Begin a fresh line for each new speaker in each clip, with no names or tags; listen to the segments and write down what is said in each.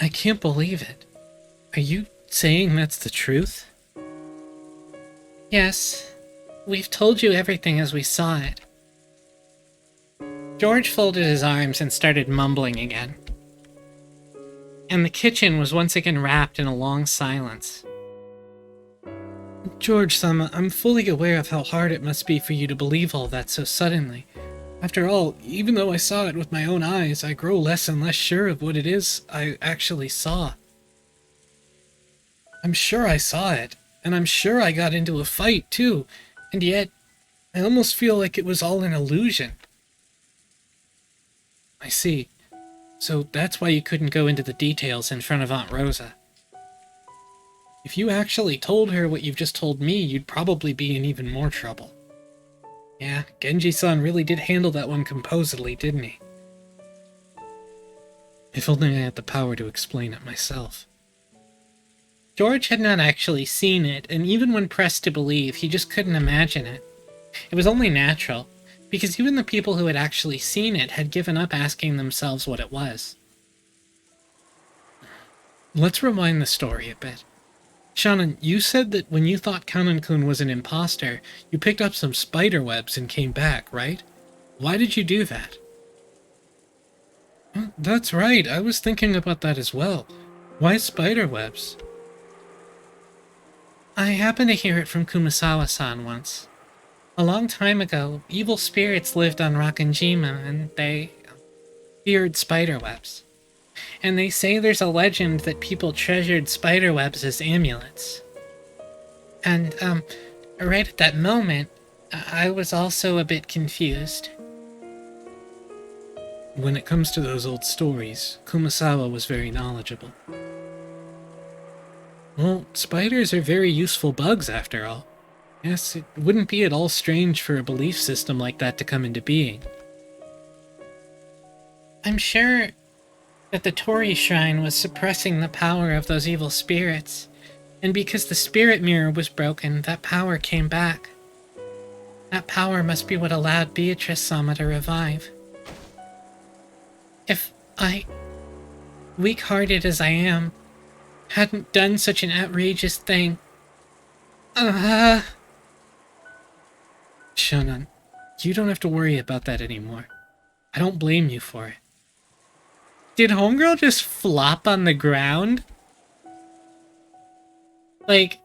I can't believe it. Are you saying that's the truth? Yes. We've told you everything as we saw it. George folded his arms and started mumbling again. And the kitchen was once again wrapped in a long silence. George-sama, I'm fully aware of how hard it must be for you to believe all that so suddenly. After all, even though I saw it with my own eyes, I grow less and less sure of what it is I actually saw. I'm sure I saw it, and I'm sure I got into a fight too, and yet, I almost feel like it was all an illusion. I see. So that's why you couldn't go into the details in front of Aunt Rosa. If you actually told her what you've just told me, you'd probably be in even more trouble. Yeah, Genji-san really did handle that one composedly, didn't he? If only I had the power to explain it myself. George had not actually seen it, and even when pressed to believe, he just couldn't imagine it. It was only natural, because even the people who had actually seen it had given up asking themselves what it was. Let's rewind the story a bit. Shannon, you said that when you thought Kanan-kun was an imposter, you picked up some spider webs and came back, right? Why did you do that? That's right, I was thinking about that as well. Why spider webs? I happened to hear it from Kumasawa-san once. A long time ago, evil spirits lived on Rakanjima, and they feared spiderwebs. And they say there's a legend that people treasured spiderwebs as amulets. And, right at that moment, I was also a bit confused. When it comes to those old stories, Kumasawa was very knowledgeable. Well, spiders are very useful bugs after all. Yes, it wouldn't be at all strange for a belief system like that to come into being. I'm sure that the Tori Shrine was suppressing the power of those evil spirits, and because the spirit mirror was broken, that power came back. That power must be what allowed Beatrice-sama to revive. If I, weak-hearted as I am, hadn't done such an outrageous thing... Shannon, you don't have to worry about that anymore. I don't blame you for it. Did Homegirl just flop on the ground? Like...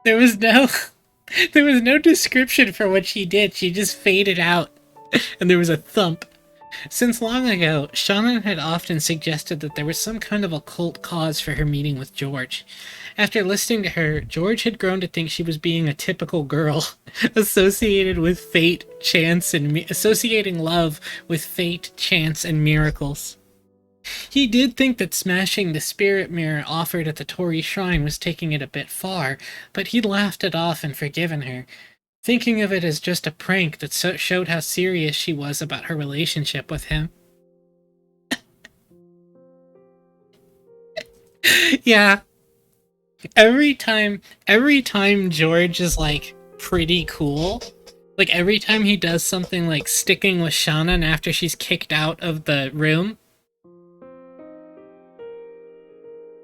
There was no description for what she did. She just faded out. And there was a thump. Since long ago, Shannon had often suggested that there was some kind of occult cause for her meeting with George. After listening to her, George had grown to think she was being a typical girl, associated with fate, chance, and associating love with fate, chance, and miracles. He did think that smashing the spirit mirror offered at the Tori Shrine was taking it a bit far, but he'd laughed it off and forgiven her, thinking of it as just a prank that showed how serious she was about her relationship with him. Yeah. Every time George is, like, pretty cool, like, every time he does something like sticking with Shannon after she's kicked out of the room,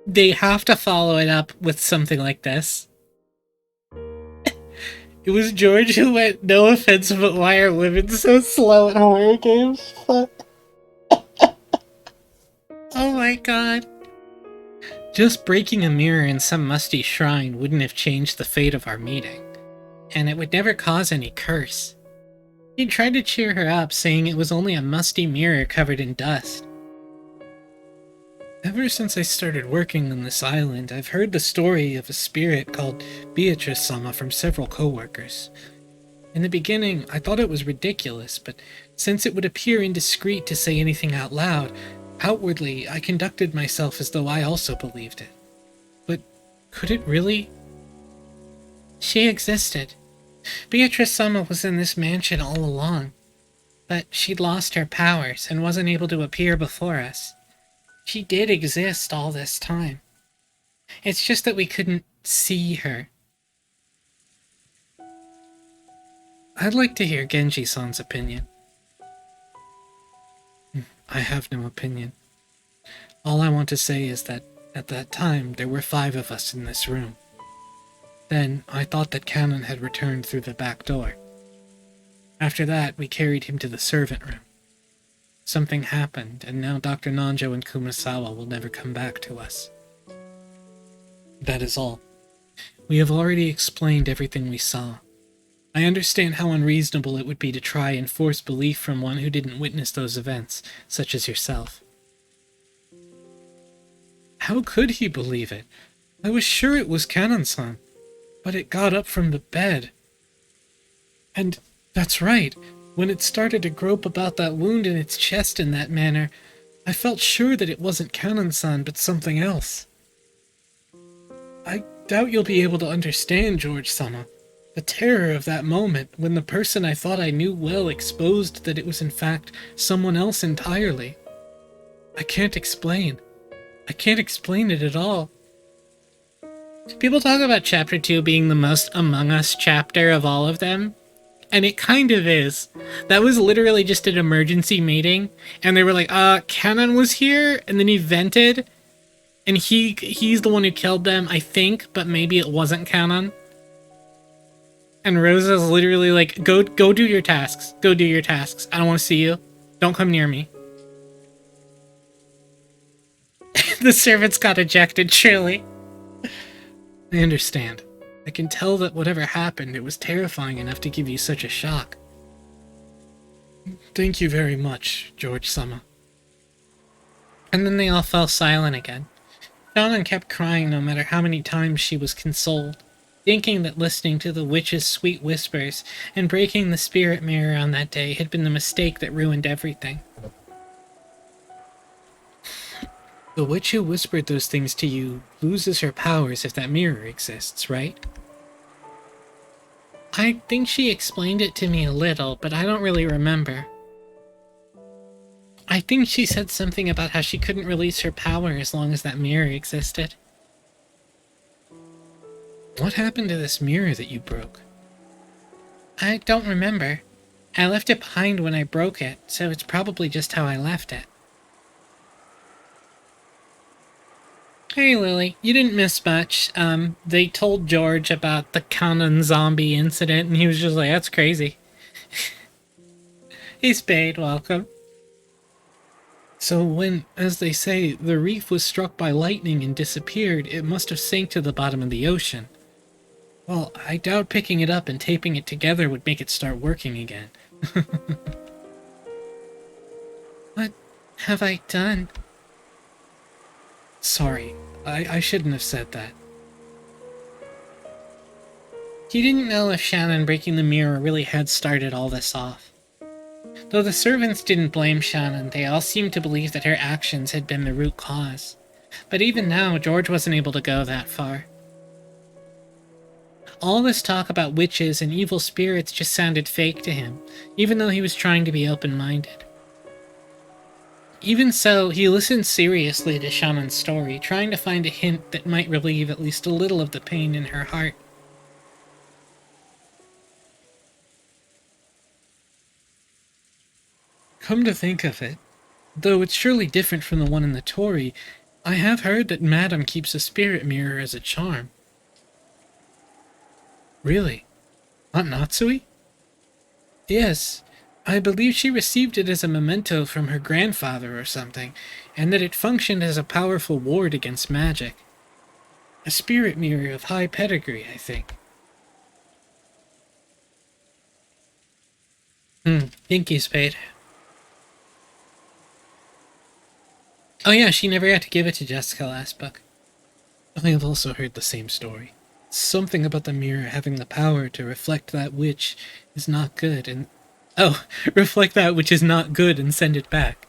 they have to follow it up with something like this. It was George who went, no offense, but why are women so slow at horror games? Oh my god. Just breaking a mirror in some musty shrine wouldn't have changed the fate of our meeting, and it would never cause any curse. He tried to cheer her up, saying it was only a musty mirror covered in dust. Ever since I started working on this island, I've heard the story of a spirit called Beatrice-sama from several co-workers. In the beginning, I thought it was ridiculous, but since it would appear indiscreet to say anything out loud, outwardly I conducted myself as though I also believed it. But could it really? She existed. Beatrice-sama was in this mansion all along, but she'd lost her powers and wasn't able to appear before us. She did exist all this time. It's just that we couldn't see her. I'd like to hear Genji-san's opinion. I have no opinion. All I want to say is that at that time there were 5 of us in this room. Then I thought that Cannon had returned through the back door. After that, we carried him to the servant room. Something happened, and now Dr. Nanjo and Kumasawa will never come back to us. That is all. We have already explained everything we saw. I understand how unreasonable it would be to try and force belief from one who didn't witness those events, such as yourself. How could he believe it? I was sure it was Cannon-san, but it got up from the bed. And that's right, when it started to grope about that wound in its chest in that manner, I felt sure that it wasn't Cannon-san, but something else. I doubt you'll be able to understand, George-sama. The terror of that moment, when the person I thought I knew well exposed that it was in fact someone else entirely. I can't explain. I can't explain it at all. People talk about Chapter 2 being the most Among Us chapter of all of them, and it kind of is. That was literally just an emergency meeting, and they were like, Cannon was here, and then he vented, and he's the one who killed them, I think, but maybe it wasn't Cannon. And Rosa's literally like, go do your tasks. Go do your tasks. I don't want to see you. Don't come near me. The servants got ejected, truly. I understand. I can tell that whatever happened, it was terrifying enough to give you such a shock. Thank you very much, George-sama. And then they all fell silent again. Shannon kept crying no matter how many times she was consoled, thinking that listening to the witch's sweet whispers and breaking the spirit mirror on that day had been the mistake that ruined everything. The witch who whispered those things to you loses her powers if that mirror exists, right? I think she explained it to me a little, but I don't really remember. I think she said something about how she couldn't release her power as long as that mirror existed. What happened to this mirror that you broke? I don't remember. I left it behind when I broke it, so it's probably just how I left it. Hey Lily, you didn't miss much. They told George about the Cannon zombie incident, and he was just like, that's crazy. Hey Spade, welcome. So when, as they say, the reef was struck by lightning and disappeared, it must have sank to the bottom of the ocean. Well, I doubt picking it up and taping it together would make it start working again. What have I done? Sorry, I shouldn't have said that. He didn't know if Shannon breaking the mirror really had started all this off. Though the servants didn't blame Shannon, they all seemed to believe that her actions had been the root cause. But even now, George wasn't able to go that far. All this talk about witches and evil spirits just sounded fake to him, even though he was trying to be open-minded. Even so, he listened seriously to Shannon's story, trying to find a hint that might relieve at least a little of the pain in her heart. Come to think of it, though it's surely different from the one in the Torii, I have heard that Madame keeps a spirit mirror as a charm. Really? Aunt Natsui? Yes. I believe she received it as a memento from her grandfather or something, and that it functioned as a powerful ward against magic. A spirit mirror of high pedigree, I think. Thank you, Spade. Oh yeah, she never got to give it to Jessica last book. I have also heard the same story. Something about the mirror having the power to reflect that which is not good and... Oh, reflect that which is not good and send it back.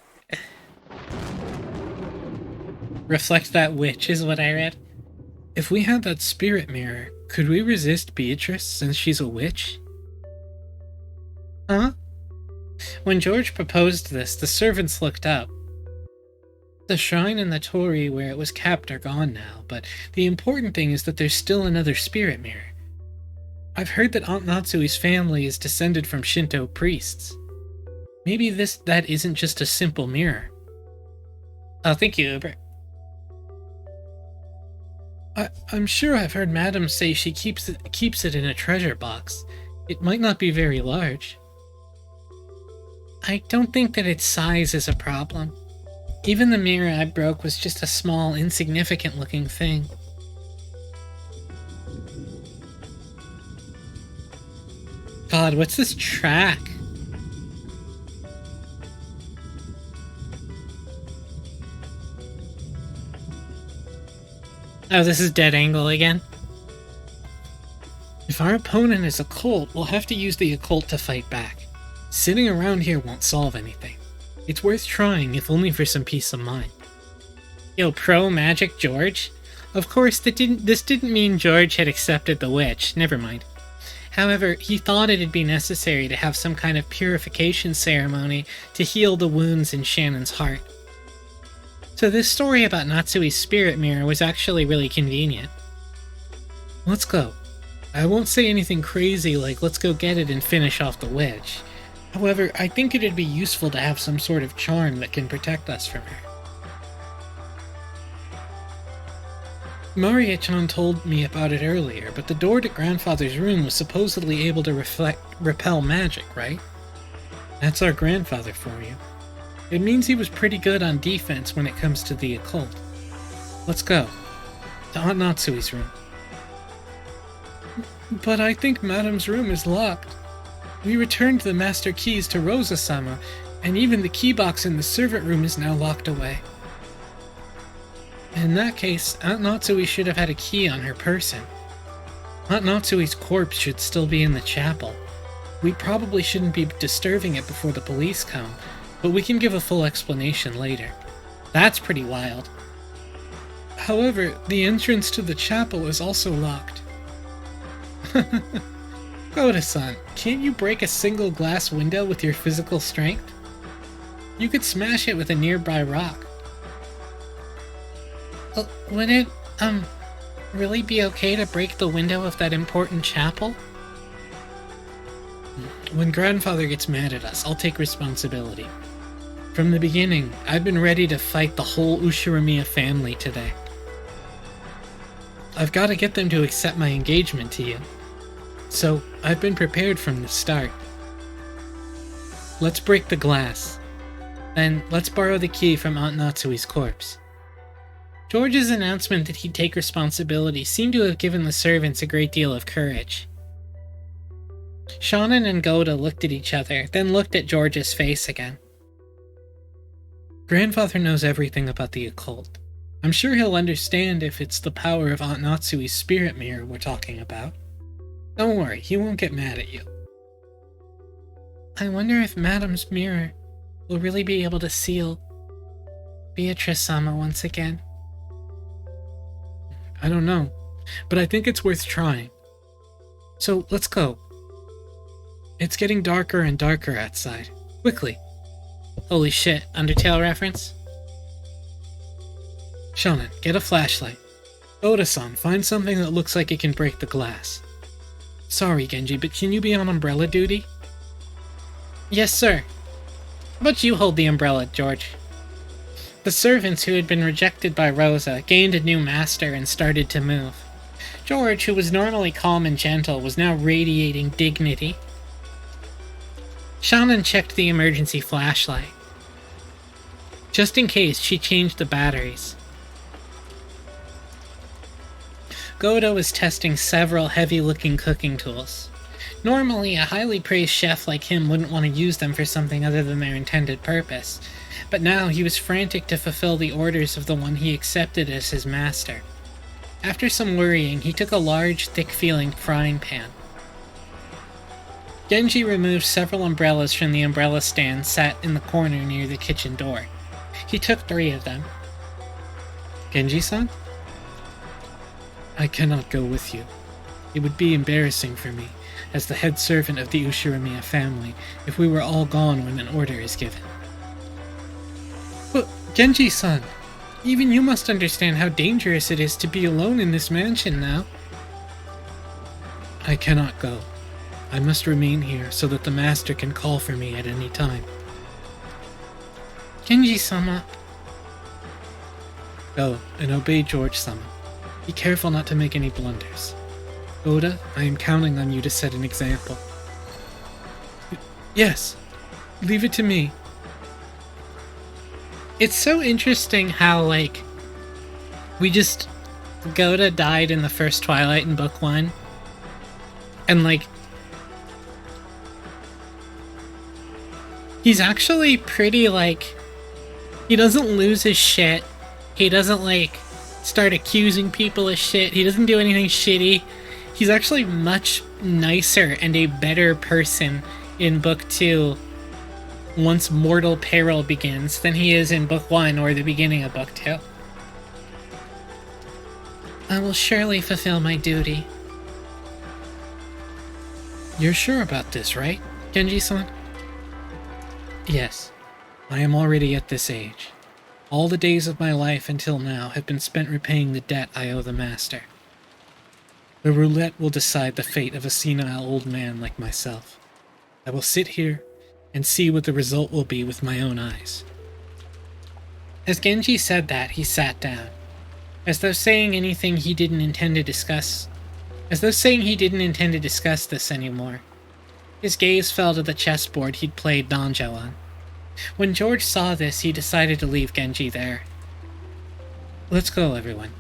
Reflect that which is what I read. If we had that spirit mirror, could we resist Beatrice since she's a witch? Huh? When George proposed this, the servants looked up. The shrine and the torii where it was kept are gone now, but the important thing is that there's still another spirit mirror. I've heard that Aunt Natsui's family is descended from Shinto priests. Maybe that isn't just a simple mirror. Oh, thank you, Uber. I'm sure I've heard Madam say she keeps it in a treasure box. It might not be very large. I don't think that its size is a problem. Even the mirror I broke was just a small, insignificant-looking thing. God, what's this track? Oh, this is dead angle again? If our opponent is occult, we'll have to use the occult to fight back. Sitting around here won't solve anything. It's worth trying, if only for some peace of mind. Yo, pro magic George? Of course, this didn't mean George had accepted the witch, never mind. However, he thought it'd be necessary to have some kind of purification ceremony to heal the wounds in Shannon's heart. So this story about Natsui's spirit mirror was actually really convenient. Let's go. I won't say anything crazy like let's go get it and finish off the witch. However, I think it'd be useful to have some sort of charm that can protect us from her. Maria-chan told me about it earlier, but the door to Grandfather's room was supposedly able to repel magic, right? That's our grandfather for you. It means he was pretty good on defense when it comes to the occult. Let's go. To Aunt Natsui's room. But I think Madam's room is locked. We returned the master keys to Rosa-sama, and even the key box in the servant room is now locked away. In that case, Aunt Natsui should have had a key on her person. Aunt Natsui's corpse should still be in the chapel. We probably shouldn't be disturbing it before the police come, but we can give a full explanation later. That's pretty wild. However, the entrance to the chapel is also locked. Goda-san, can't you break a single glass window with your physical strength? You could smash it with a nearby rock. Would it, really be okay to break the window of that important chapel? When Grandfather gets mad at us, I'll take responsibility. From the beginning, I've been ready to fight the whole Ushiramiya family today. I've got to get them to accept my engagement to you. So, I've been prepared from the start. Let's break the glass. Then, let's borrow the key from Aunt Natsui's corpse. George's announcement that he'd take responsibility seemed to have given the servants a great deal of courage. Shannon and Goda looked at each other, then looked at George's face again. Grandfather knows everything about the occult. I'm sure he'll understand if it's the power of Aunt Natsui's spirit mirror we're talking about. Don't worry, he won't get mad at you. I wonder if Madam's mirror will really be able to seal Beatrice-sama once again. I don't know, but I think it's worth trying. So, let's go. It's getting darker and darker outside. Quickly. Holy shit, Undertale reference? Shonen, get a flashlight. Oda-san, find something that looks like it can break the glass. Sorry, Genji, but can you be on umbrella duty? Yes, sir. But you hold the umbrella, George. The servants who had been rejected by Rosa gained a new master and started to move. George, who was normally calm and gentle, was now radiating dignity. Shannon checked the emergency flashlight. Just in case, she changed the batteries. Goda was testing several heavy-looking cooking tools. Normally, a highly praised chef like him wouldn't want to use them for something other than their intended purpose, but now he was frantic to fulfill the orders of the one he accepted as his master. After some worrying, he took a large, thick-feeling frying pan. Genji removed several umbrellas from the umbrella stand set in the corner near the kitchen door. He took 3 of them. Genji-san? I cannot go with you. It would be embarrassing for me, as the head servant of the Ushiramiya family, if we were all gone when an order is given. But, Genji-san, even you must understand how dangerous it is to be alone in this mansion now. I cannot go. I must remain here so that the master can call for me at any time. Genji-sama. Go and obey George-sama. Be careful not to make any blunders. Oda, I am counting on you to set an example. Yes, leave it to me. It's so interesting how, like, Goda died in the first Twilight in Book 1. And, like, he's actually pretty, like, he doesn't lose his shit. He doesn't, like, start accusing people of shit. He doesn't do anything shitty. He's actually much nicer and a better person in Book 2 once mortal peril begins than he is in Book 1 or the beginning of Book 2. I will surely fulfill my duty. You're sure about this, right, Genji-san? Yes. I am already at this age. All the days of my life until now have been spent repaying the debt I owe the Master. The roulette will decide the fate of a senile old man like myself. I will sit here and see what the result will be with my own eyes. As Genji said that, he sat down, as though saying he didn't intend to discuss this anymore. His gaze fell to the chessboard he'd played Danjo on. When George saw this, he decided to leave Genji there. Let's go, everyone.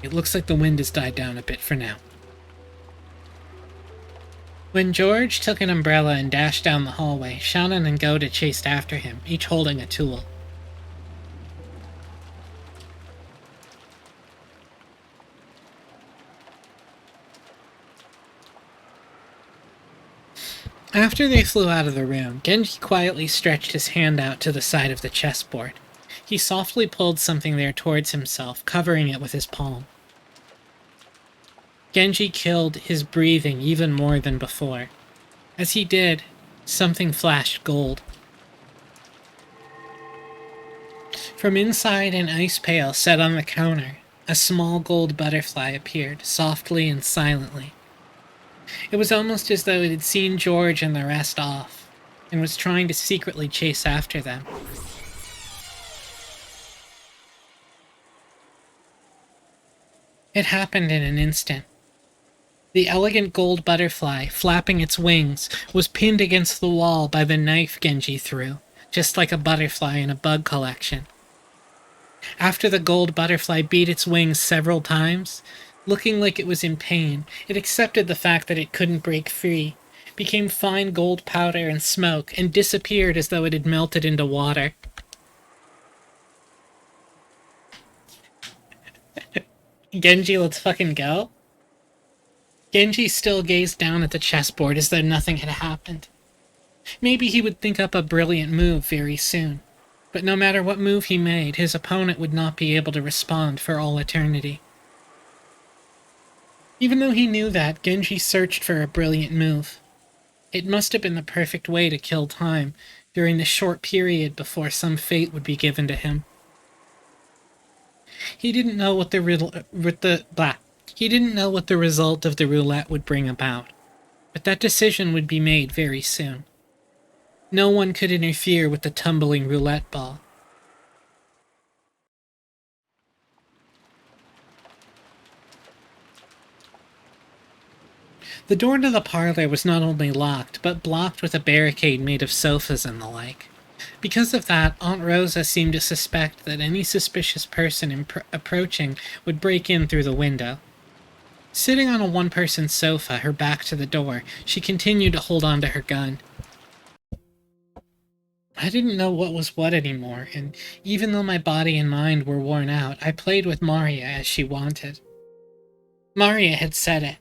It looks like the wind has died down a bit for now. When George took an umbrella and dashed down the hallway, Shannon and Goda chased after him, each holding a tool. After they flew out of the room, Genji quietly stretched his hand out to the side of the chessboard. He softly pulled something there towards himself, covering it with his palm. Genji killed his breathing even more than before. As he did, something flashed gold. From inside an ice pail set on the counter, a small gold butterfly appeared, softly and silently. It was almost as though it had seen George and the rest off, and was trying to secretly chase after them. It happened in an instant. The elegant gold butterfly, flapping its wings, was pinned against the wall by the knife Genji threw, just like a butterfly in a bug collection. After the gold butterfly beat its wings several times, looking like it was in pain, it accepted the fact that it couldn't break free, became fine gold powder and smoke, and disappeared as though it had melted into water. Genji, let's fucking go. Genji still gazed down at the chessboard as though nothing had happened. Maybe he would think up a brilliant move very soon, but no matter what move he made, his opponent would not be able to respond for all eternity. Even though he knew that, Genji searched for a brilliant move. It must have been the perfect way to kill time during the short period before some fate would be given to him. He didn't know what the result of the roulette would bring about, but that decision would be made very soon. No one could interfere with the tumbling roulette ball. The door to the parlor was not only locked, but blocked with a barricade made of sofas and the like. Because of that, Aunt Rosa seemed to suspect that any suspicious person approaching would break in through the window. Sitting on a one-person sofa, her back to the door, she continued to hold on to her gun. I didn't know what was what anymore, and even though my body and mind were worn out, I played with Maria as she wanted. Maria had said it.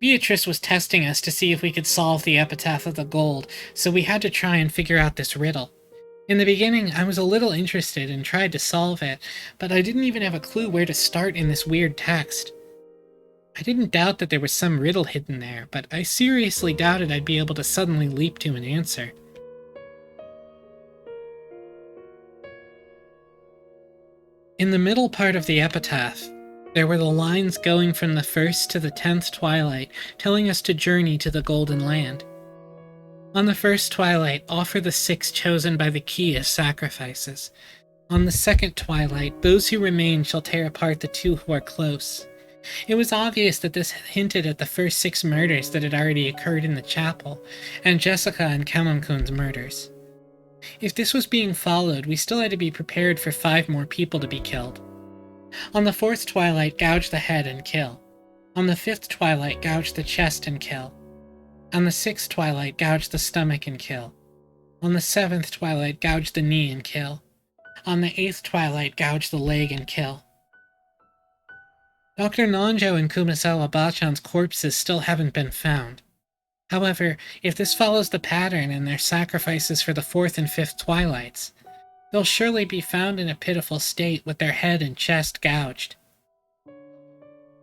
Beatrice was testing us to see if we could solve the epitaph of the gold, so we had to try and figure out this riddle. In the beginning, I was a little interested and tried to solve it, but I didn't even have a clue where to start in this weird text. I didn't doubt that there was some riddle hidden there, but I seriously doubted I'd be able to suddenly leap to an answer. In the middle part of the epitaph, there were the lines going from the 1st to the 10th twilight, telling us to journey to the Golden Land. On the first twilight, offer the 6 chosen by the key as sacrifices. On the second twilight, those who remain shall tear apart the 2 who are close. It was obvious that this hinted at the first 6 murders that had already occurred in the chapel, and Jessica and Kamonkun's murders. If this was being followed, we still had to be prepared for 5 more people to be killed. On the 4th twilight, gouge the head and kill. On the 5th twilight, gouge the chest and kill. On the 6th twilight, gouge the stomach and kill. On the 7th twilight, gouge the knee and kill. On the 8th twilight, gouge the leg and kill. Dr. Nanjo and Kumasawa Bachan's corpses still haven't been found. However, if this follows the pattern in their sacrifices for the 4th and 5th twilights, they'll surely be found in a pitiful state with their head and chest gouged.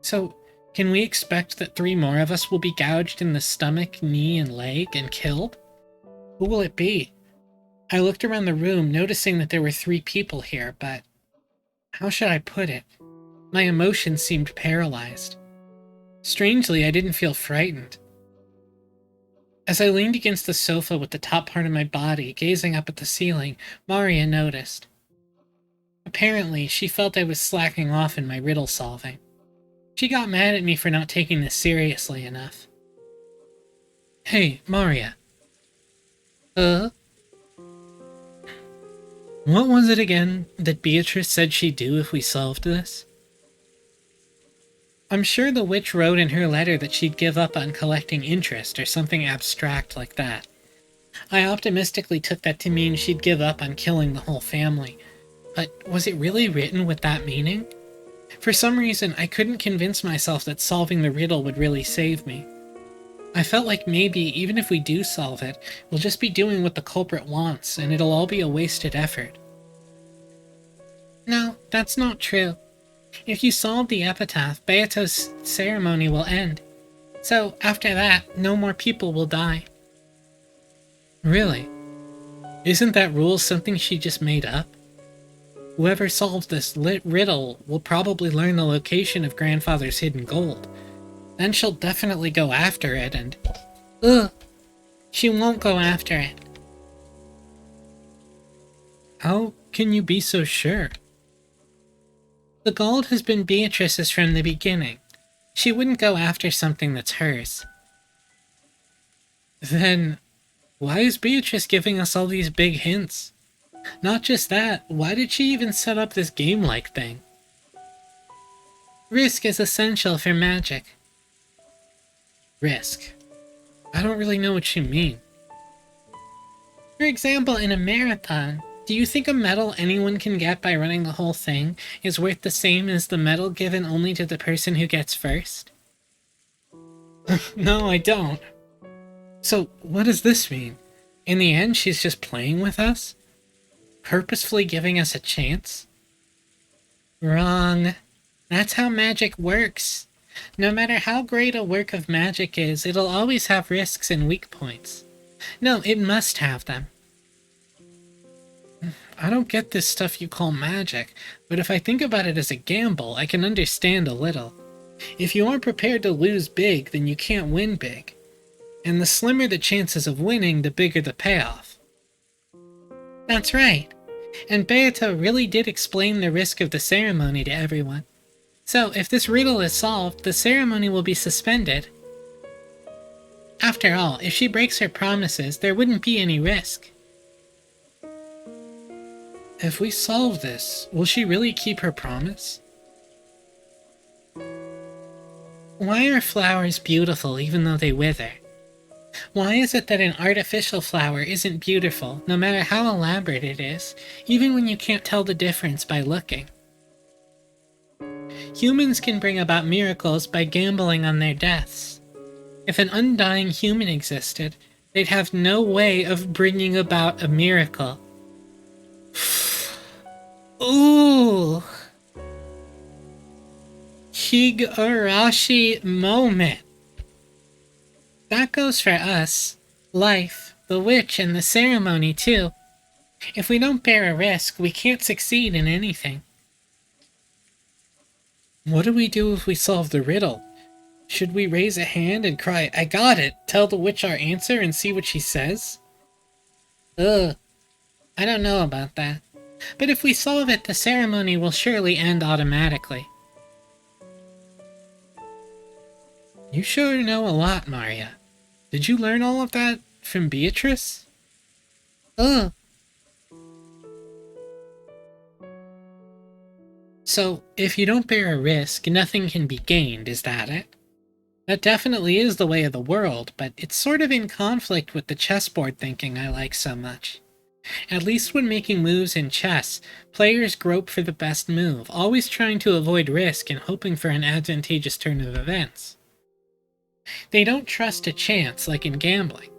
So, can we expect that 3 more of us will be gouged in the stomach, knee, and leg and killed? Who will it be? I looked around the room, noticing that there were 3 people here, but how should I put it? My emotions seemed paralyzed. Strangely, I didn't feel frightened. As I leaned against the sofa with the top part of my body, gazing up at the ceiling, Maria noticed. Apparently, she felt I was slacking off in my riddle solving. She got mad at me for not taking this seriously enough. Hey, Maria. What was it again that Beatrice said she'd do if we solved this? I'm sure the witch wrote in her letter that she'd give up on collecting interest or something abstract like that. I optimistically took that to mean she'd give up on killing the whole family. But was it really written with that meaning? For some reason, I couldn't convince myself that solving the riddle would really save me. I felt like maybe, even if we do solve it, we'll just be doing what the culprit wants, and it'll all be a wasted effort. No, that's not true. If you solve the epitaph, Beato's ceremony will end. So, after that, no more people will die. Really? Isn't that rule something she just made up? Whoever solves this riddle will probably learn the location of Grandfather's hidden gold. Then she'll definitely go after it and... She won't go after it. How can you be so sure? The gold has been Beatrice's from the beginning. She wouldn't go after something that's hers. Then, why is Beatrice giving us all these big hints? Not just that, why did she even set up this game-like thing? Risk is essential for magic. Risk? I don't really know what you mean. For example, in a marathon, do you think a medal anyone can get by running the whole thing is worth the same as the medal given only to the person who gets first? No, I don't. So, what does this mean? In the end, she's just playing with us? Purposefully giving us a chance? Wrong. That's how magic works. No matter how great a work of magic is, it'll always have risks and weak points. No, it must have them. I don't get this stuff you call magic, but if I think about it as a gamble, I can understand a little. If you aren't prepared to lose big, then you can't win big. And the slimmer the chances of winning, the bigger the payoff. That's right. And Beato really did explain the risk of the ceremony to everyone. So, if this riddle is solved, the ceremony will be suspended. After all, if she breaks her promises, there wouldn't be any risk. If we solve this, will she really keep her promise? Why are flowers beautiful even though they wither? Why is it that an artificial flower isn't beautiful, no matter how elaborate it is, even when you can't tell the difference by looking? Humans can bring about miracles by gambling on their deaths. If an undying human existed, they'd have no way of bringing about a miracle. Ooh! Higurashi moment. That goes for us, life, the witch, and the ceremony too. If we don't bear a risk, we can't succeed in anything. What do we do if we solve the riddle? Should we raise a hand and cry, "I got it," tell the witch our answer and see what she says? Ugh, I don't know about that. But if we solve it, the ceremony will surely end automatically. You sure know a lot, Maria. Did you learn all of that from Beatrice? Ugh. So, if you don't bear a risk, nothing can be gained, is that it? That definitely is the way of the world, but it's sort of in conflict with the chessboard thinking I like so much. At least when making moves in chess, players grope for the best move, always trying to avoid risk and hoping for an advantageous turn of events. They don't trust a chance like in gambling.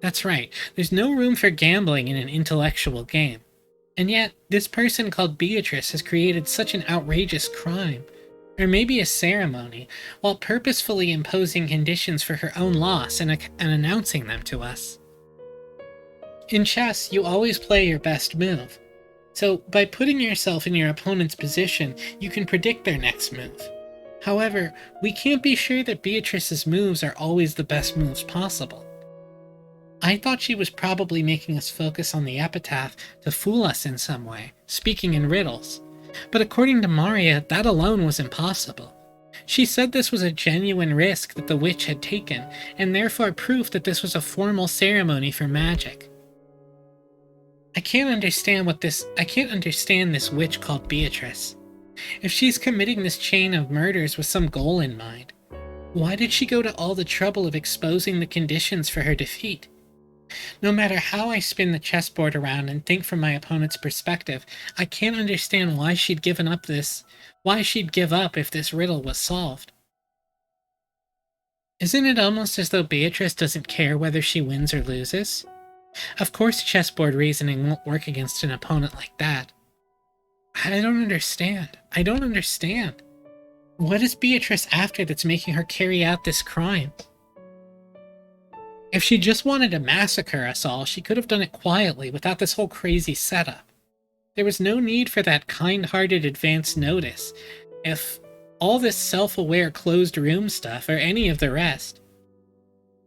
That's right, there's no room for gambling in an intellectual game. And yet, this person called Beatrice has created such an outrageous crime, or maybe a ceremony, while purposefully imposing conditions for her own loss and announcing them to us. In chess, you always play your best move. So, by putting yourself in your opponent's position, you can predict their next move. However, we can't be sure that Beatrice's moves are always the best moves possible. I thought she was probably making us focus on the epitaph to fool us in some way, speaking in riddles. But according to Maria, that alone was impossible. She said this was a genuine risk that the witch had taken, and therefore proof that this was a formal ceremony for magic. I can't understand this witch called Beatrice. If she's committing this chain of murders with some goal in mind, why did she go to all the trouble of exposing the conditions for her defeat? No matter how I spin the chessboard around and think from my opponent's perspective, I can't understand why she'd give up if this riddle was solved. Isn't it almost as though Beatrice doesn't care whether she wins or loses? Of course chessboard reasoning won't work against an opponent like that. I don't understand. What is Beatrice after that's making her carry out this crime? If she just wanted to massacre us all, she could have done it quietly without this whole crazy setup. There was no need for that kind-hearted advance notice, if all this self-aware closed room stuff or any of the rest.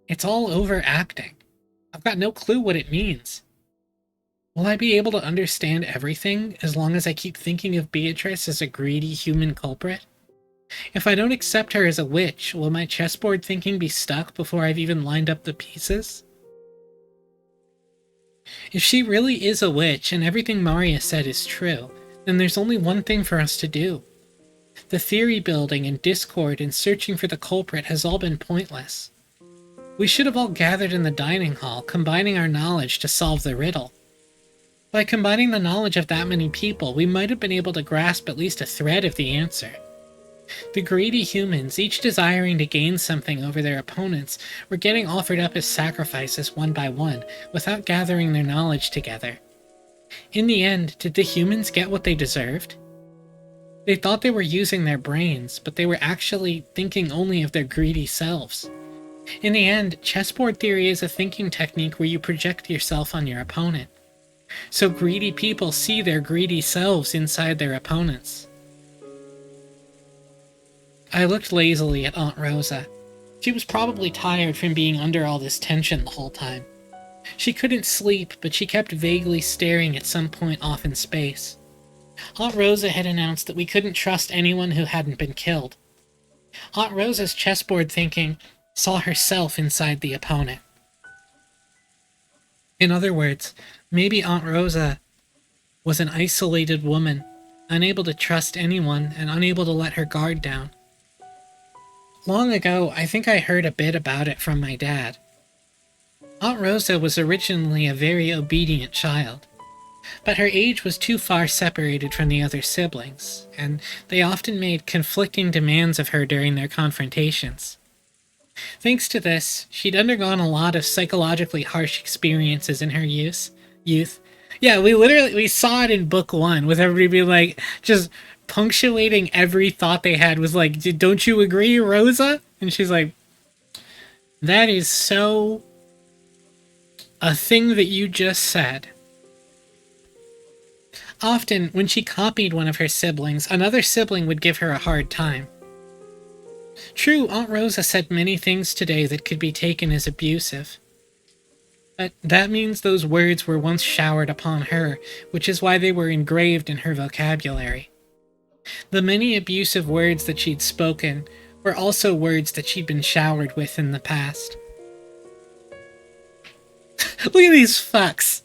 It's all overacting. I've got no clue what it means. Will I be able to understand everything as long as I keep thinking of Beatrice as a greedy human culprit? If I don't accept her as a witch, will my chessboard thinking be stuck before I've even lined up the pieces? If she really is a witch and everything Maria said is true, then there's only one thing for us to do. The theory building and discord and searching for the culprit has all been pointless. We should have all gathered in the dining hall, combining our knowledge to solve the riddle. By combining the knowledge of that many people, we might have been able to grasp at least a thread of the answer. The greedy humans, each desiring to gain something over their opponents, were getting offered up as sacrifices one by one, without gathering their knowledge together. In the end, did the humans get what they deserved? They thought they were using their brains, but they were actually thinking only of their greedy selves. In the end, chessboard theory is a thinking technique where you project yourself on your opponent. So greedy people see their greedy selves inside their opponents. I looked lazily at Aunt Rosa. She was probably tired from being under all this tension the whole time. She couldn't sleep, but she kept vaguely staring at some point off in space. Aunt Rosa had announced that we couldn't trust anyone who hadn't been killed. Aunt Rosa's chessboard thinking saw herself inside the opponent. In other words, maybe Aunt Rosa was an isolated woman, unable to trust anyone and unable to let her guard down. Long ago, I think I heard a bit about it from my dad. Aunt Rosa was originally a very obedient child, but her age was too far separated from the other siblings, and they often made conflicting demands of her during their confrontations. Thanks to this, she'd undergone a lot of psychologically harsh experiences in her youth. Yeah, we saw it in book 1 with everybody being like, just punctuating every thought they had was like, "Don't you agree, Rosa?" And she's like, "That is so a thing that you just said." Often, when she copied one of her siblings, another sibling would give her a hard time. True, Aunt Rosa said many things today that could be taken as abusive. But that means those words were once showered upon her, which is why they were engraved in her vocabulary. The many abusive words that she'd spoken were also words that she'd been showered with in the past. Look at these fucks.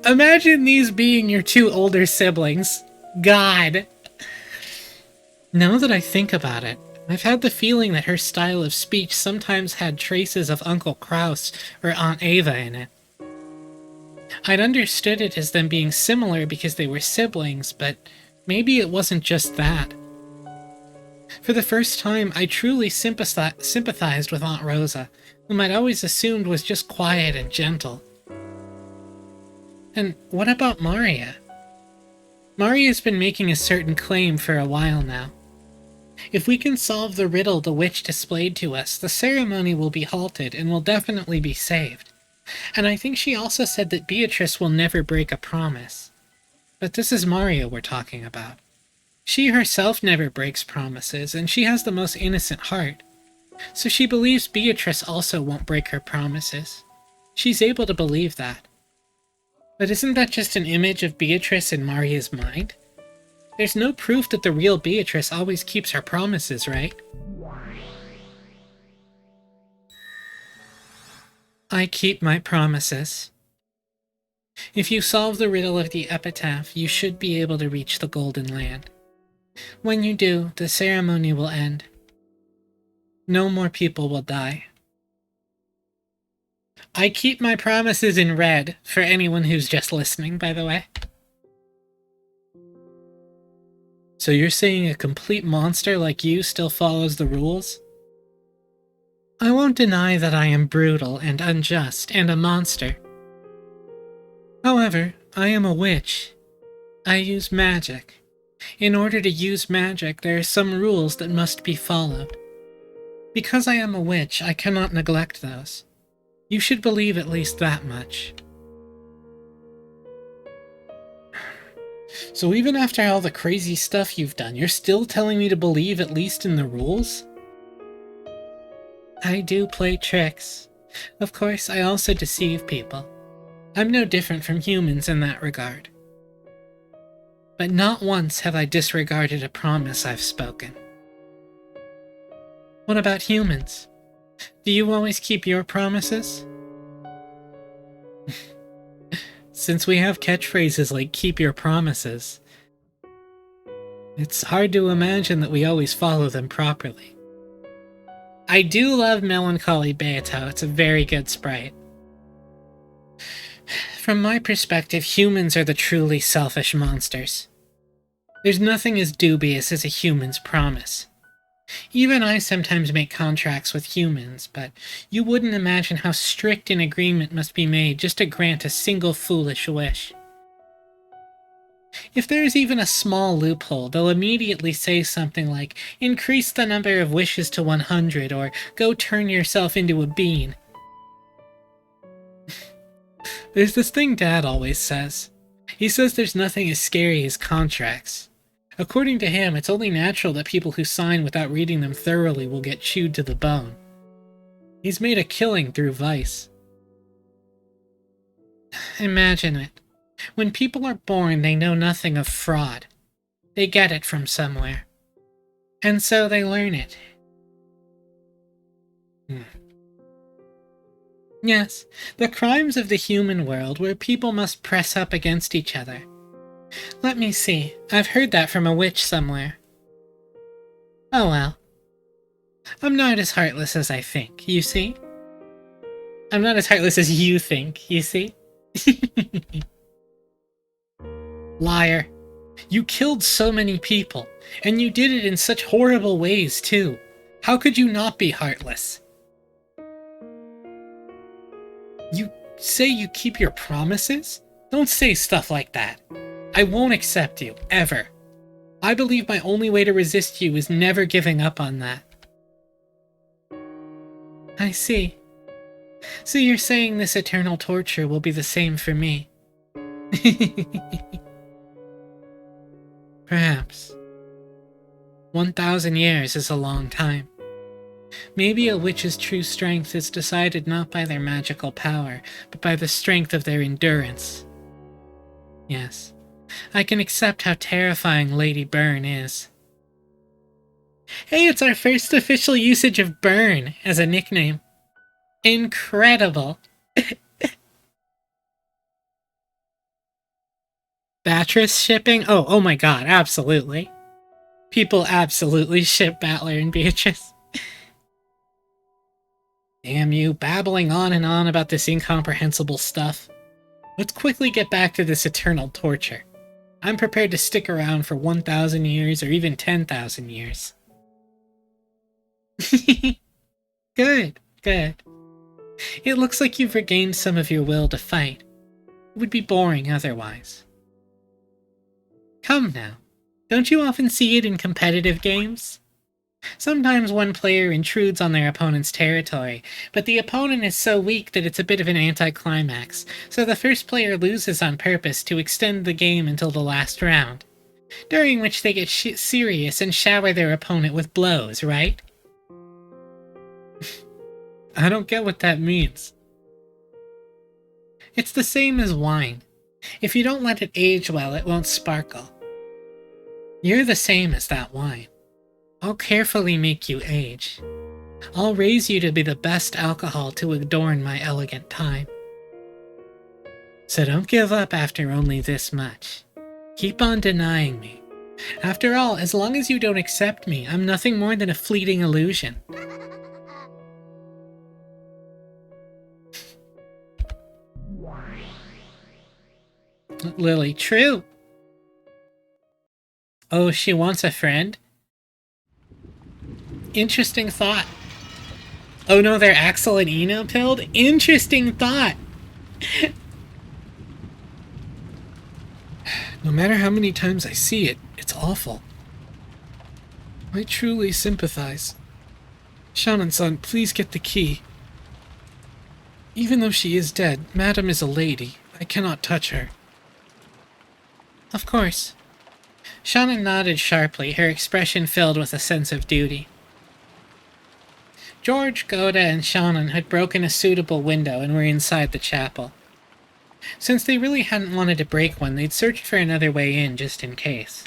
Imagine these being your two older siblings. God. Now that I think about it, I've had the feeling that her style of speech sometimes had traces of Uncle Kraus or Aunt Ava in it. I'd understood it as them being similar because they were siblings, but maybe it wasn't just that. For the first time, I truly sympathized with Aunt Rosa, whom I'd always assumed was just quiet and gentle. And what about Maria? Maria's been making a certain claim for a while now. If we can solve the riddle the witch displayed to us, the ceremony will be halted and will definitely be saved. And I think she also said that Beatrice will never break a promise. But this is Maria we're talking about. She herself never breaks promises, and she has the most innocent heart. So she believes Beatrice also won't break her promises. She's able to believe that. But isn't that just an image of Beatrice in Maria's mind? There's no proof that the real Beatrice always keeps her promises, right? I keep my promises. If you solve the riddle of the epitaph, you should be able to reach the Golden Land. When you do, the ceremony will end. No more people will die. I keep my promises in red, for anyone who's just listening, by the way. So you're saying a complete monster like you still follows the rules? I won't deny that I am brutal and unjust and a monster. However, I am a witch. I use magic. In order to use magic, there are some rules that must be followed. Because I am a witch, I cannot neglect those. You should believe at least that much. So even after all the crazy stuff you've done, you're still telling me to believe at least in the rules? I do play tricks. Of course, I also deceive people. I'm no different from humans in that regard. But not once have I disregarded a promise I've spoken. What about humans? Do you always keep your promises? Since we have catchphrases like keep your promises, it's hard to imagine that we always follow them properly. I do love Melancholy Beato, it's a very good sprite. From my perspective, humans are the truly selfish monsters. There's nothing as dubious as a human's promise. Even I sometimes make contracts with humans, but you wouldn't imagine how strict an agreement must be made just to grant a single foolish wish. If there is even a small loophole, they'll immediately say something like, increase the number of wishes to 100, or go turn yourself into a bean. There's this thing Dad always says. He says there's nothing as scary as contracts. According to him, it's only natural that people who sign without reading them thoroughly will get chewed to the bone. He's made a killing through vice. Imagine it. When people are born, they know nothing of fraud. They get it from somewhere. And so they learn it. Yes, the crimes of the human world where people must press up against each other. Let me see, I've heard that from a witch somewhere. Oh well. I'm not as heartless as I think, you see? I'm not as heartless as you think, you see? Liar. You killed so many people, and you did it in such horrible ways too. How could you not be heartless? You say you keep your promises? Don't say stuff like that. I won't accept you, ever. I believe my only way to resist you is never giving up on that. I see. So you're saying this eternal torture will be the same for me? Perhaps. 1,000 years is a long time. Maybe a witch's true strength is decided not by their magical power, but by the strength of their endurance. Yes, I can accept how terrifying Lady Byrne is. Hey, it's our first official usage of Byrne as a nickname. Incredible. Batrice shipping? Oh my god, absolutely. People absolutely ship Battler and Beatrice. Damn you, babbling on and on about this incomprehensible stuff. Let's quickly get back to this eternal torture. I'm prepared to stick around for 1,000 years or even 10,000 years. Good, good. It looks like you've regained some of your will to fight. It would be boring otherwise. Come now. Don't you often see it in competitive games? Sometimes one player intrudes on their opponent's territory, but the opponent is so weak that it's a bit of an anticlimax, so the first player loses on purpose to extend the game until the last round, during which they get serious and shower their opponent with blows, right? I don't get what that means. It's the same as wine. If you don't let it age well, it won't sparkle. You're the same as that wine. I'll carefully make you age. I'll raise you to be the best alcohol to adorn my elegant time. So don't give up after only this much. Keep on denying me. After all, as long as you don't accept me, I'm nothing more than a fleeting illusion. Lily, true. Oh, she wants a friend? Interesting thought. Oh no, they're Axel and Eno pilled? Interesting thought! No matter how many times I see it, it's awful. I truly sympathize. Shaman-san, please get the key. Even though she is dead, Madam is a lady. I cannot touch her. Of course. Shannon nodded sharply, her expression filled with a sense of duty. George, Goda, and Shannon had broken a suitable window and were inside the chapel. Since they really hadn't wanted to break one, they'd searched for another way in just in case.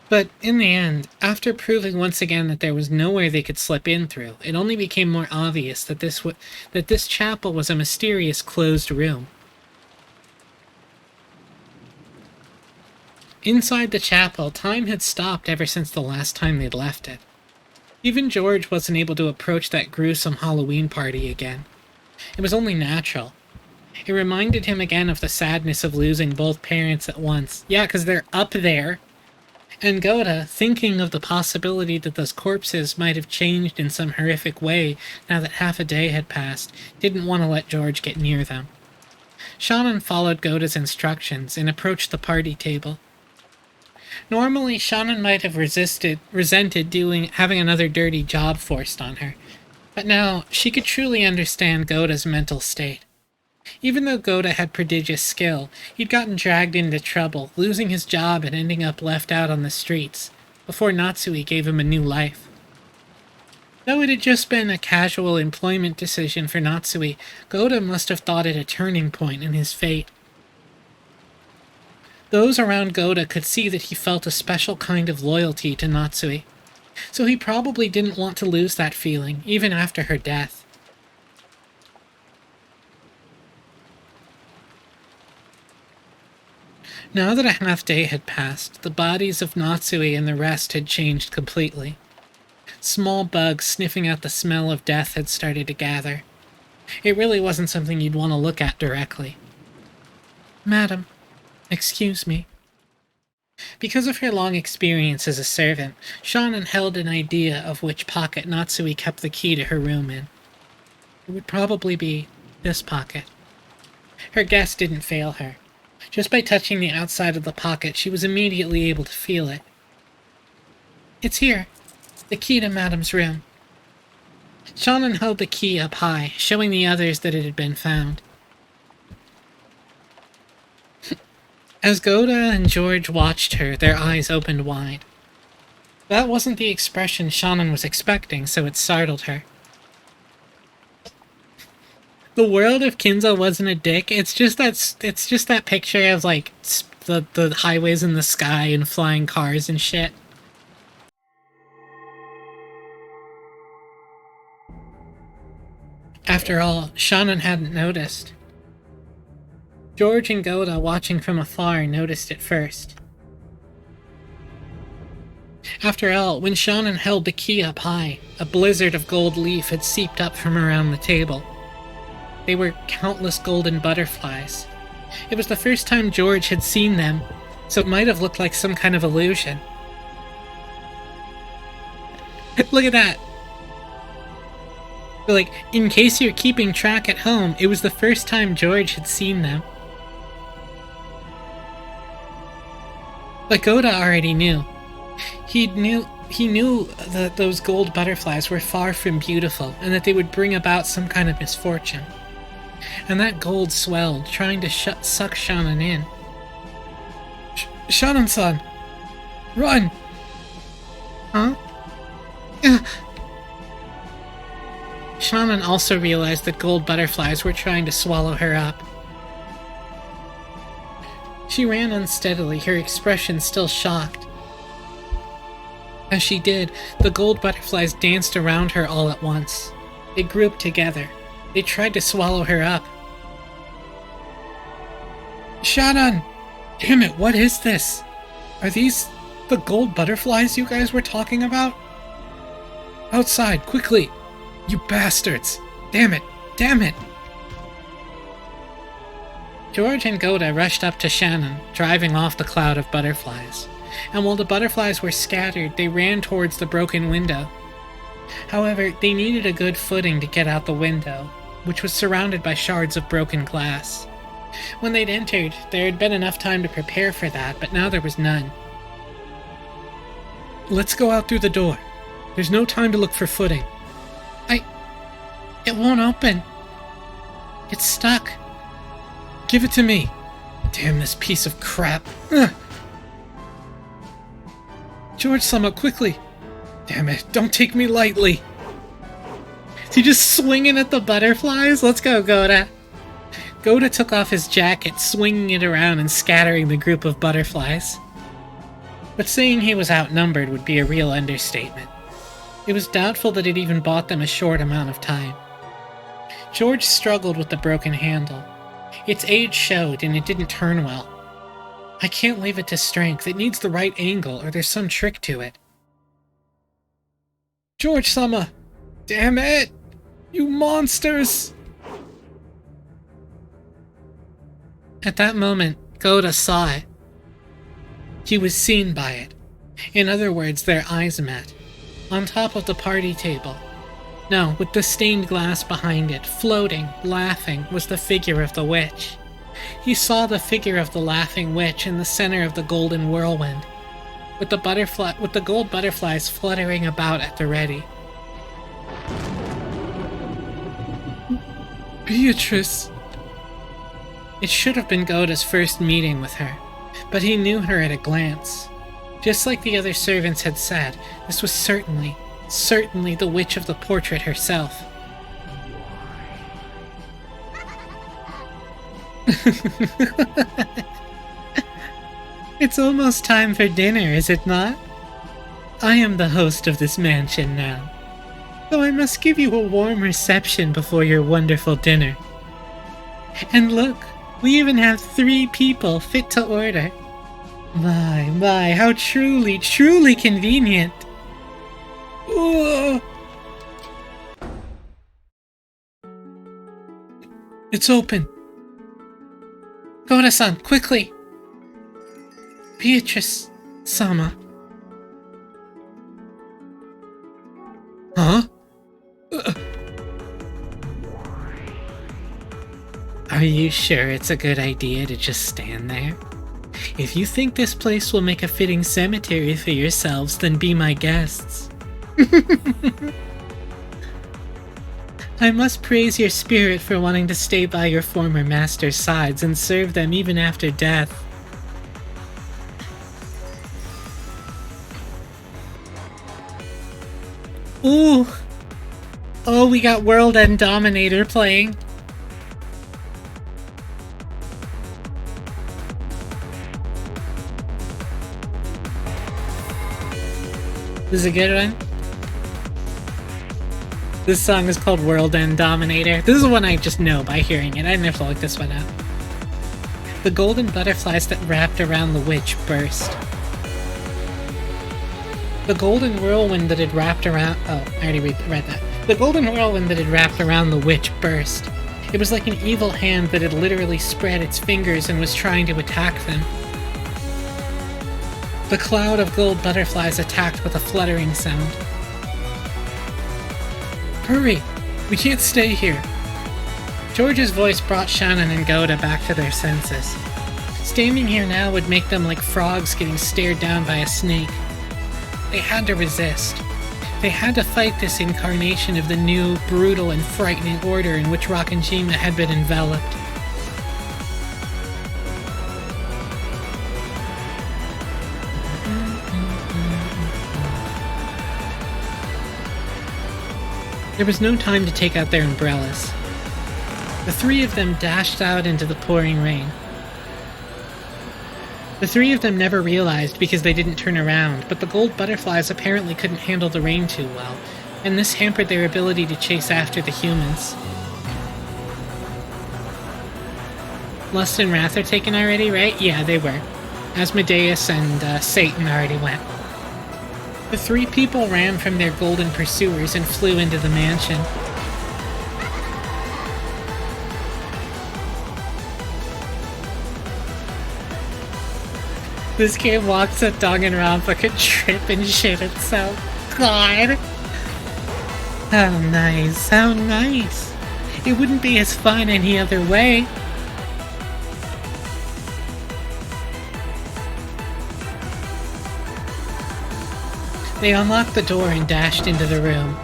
But in the end, after proving once again that there was nowhere they could slip in through, it only became more obvious that this chapel was a mysterious closed room. Inside the chapel, time had stopped ever since the last time they'd left it. Even George wasn't able to approach that gruesome Halloween party again. It was only natural. It reminded him again of the sadness of losing both parents at once. Yeah, because they're up there. And Goda, thinking of the possibility that those corpses might have changed in some horrific way now that half a day had passed, didn't want to let George get near them. Shannon followed Goda's instructions and approached the party table. Normally, Shannon might have resented having another dirty job forced on her, but now she could truly understand Goda's mental state. Even though Goda had prodigious skill, he'd gotten dragged into trouble, losing his job and ending up left out on the streets, before Natsui gave him a new life. Though it had just been a casual employment decision for Natsui, Goda must have thought it a turning point in his fate. Those around Goda could see that he felt a special kind of loyalty to Natsui, so he probably didn't want to lose that feeling, even after her death. Now that a half-day had passed, the bodies of Natsui and the rest had changed completely. Small bugs sniffing out the smell of death had started to gather. It really wasn't something you'd want to look at directly. Madam, excuse me. Because of her long experience as a servant, Shannon held an idea of which pocket Natsui kept the key to her room in. It would probably be this pocket. Her guess didn't fail her. Just by touching the outside of the pocket, she was immediately able to feel it. It's here. The key to Madam's room. Shannon held the key up high, showing the others that it had been found. As Goda and George watched her, their eyes opened wide. That wasn't the expression Shannon was expecting, so it startled her. The world of Kinzo wasn't a dick. It's just that picture of like the highways in the sky and flying cars and shit. After all, Shannon hadn't noticed. George and Goda, watching from afar, noticed it first. After all, when Shannon held the key up high, a blizzard of gold leaf had seeped up from around the table. They were countless golden butterflies. It was the first time George had seen them, so it might have looked like some kind of illusion. Look at that! Like, in case you're keeping track at home, it was the first time George had seen them. But Goda already knew. He knew that those gold butterflies were far from beautiful, and that they would bring about some kind of misfortune. And that gold swelled, trying to suck Shannon in. Shannon-san! Run! Huh? Shannon also realized that gold butterflies were trying to swallow her up. She ran unsteadily, her expression still shocked. As she did, the gold butterflies danced around her all at once. They grouped together. They tried to swallow her up. Shannon! Damn it, what is this? Are these the gold butterflies you guys were talking about? Outside, quickly! You bastards! Damn it! Damn it! George and Goda rushed up to Shannon, driving off the cloud of butterflies. And while the butterflies were scattered, they ran towards the broken window. However, they needed a good footing to get out the window, which was surrounded by shards of broken glass. When they'd entered, there had been enough time to prepare for that, but now there was none. Let's go out through the door. There's no time to look for footing. It won't open. It's stuck. Give it to me. Damn this piece of crap. Ugh. George-sama, quickly. Damn it, don't take me lightly. Is he just swinging at the butterflies? Let's go, Goda. Goda took off his jacket, swinging it around and scattering the group of butterflies. But saying he was outnumbered would be a real understatement. It was doubtful that it even bought them a short amount of time. George struggled with the broken handle. Its age showed, and it didn't turn well. I can't leave it to strength. It needs the right angle, or there's some trick to it. George-sama! Damn it! You monsters! At that moment, Goda saw it. He was seen by it. In other words, their eyes met. On top of the party table. No, with the stained glass behind it, floating, laughing, was the figure of the witch. He saw the figure of the laughing witch in the center of the golden whirlwind, with the gold butterflies fluttering about at the ready. Beatrice! It should have been Goda's first meeting with her, but he knew her at a glance. Just like the other servants had said, this was certainly the witch of the portrait herself. It's almost time for dinner, is it not? I am the host of this mansion now, so I must give you a warm reception before your wonderful dinner. And look, we even have 3 people fit to order. My, how truly convenient. Ooh. It's open. Goda-san, quickly! Beatrice-sama. Huh? Are you sure it's a good idea to just stand there? If you think this place will make a fitting cemetery for yourselves, then be my guests. I must praise your spirit for wanting to stay by your former master's sides and serve them even after death. Ooh! Oh, we got World End Dominator playing. This is a good one. This song is called World End Dominator. This is one I just know by hearing it. I didn't have to look this one up. The golden butterflies that wrapped around the witch burst. The golden whirlwind that had wrapped around... Oh, I already read that. The golden whirlwind that had wrapped around the witch burst. It was like an evil hand that had literally spread its fingers and was trying to attack them. The cloud of gold butterflies attacked with a fluttering sound. Hurry! We can't stay here! George's voice brought Shannon and Goda back to their senses. Standing here now would make them like frogs getting stared down by a snake. They had to resist. They had to fight this incarnation of the new, brutal, and frightening order in which Rokkenjima had been enveloped. There was no time to take out their umbrellas. The three of them dashed out into the pouring rain. The three of them never realized because they didn't turn around, but the gold butterflies apparently couldn't handle the rain too well, and this hampered their ability to chase after the humans. Lust and Wrath are taken already, right? Yeah, they were. Asmodeus and Satan already went. The three people ran from their golden pursuers and flew into the mansion. This game walks that Danganronpa could trip and shit itself. God! How nice, how nice. It wouldn't be as fun any other way. They unlocked the door and dashed into the room.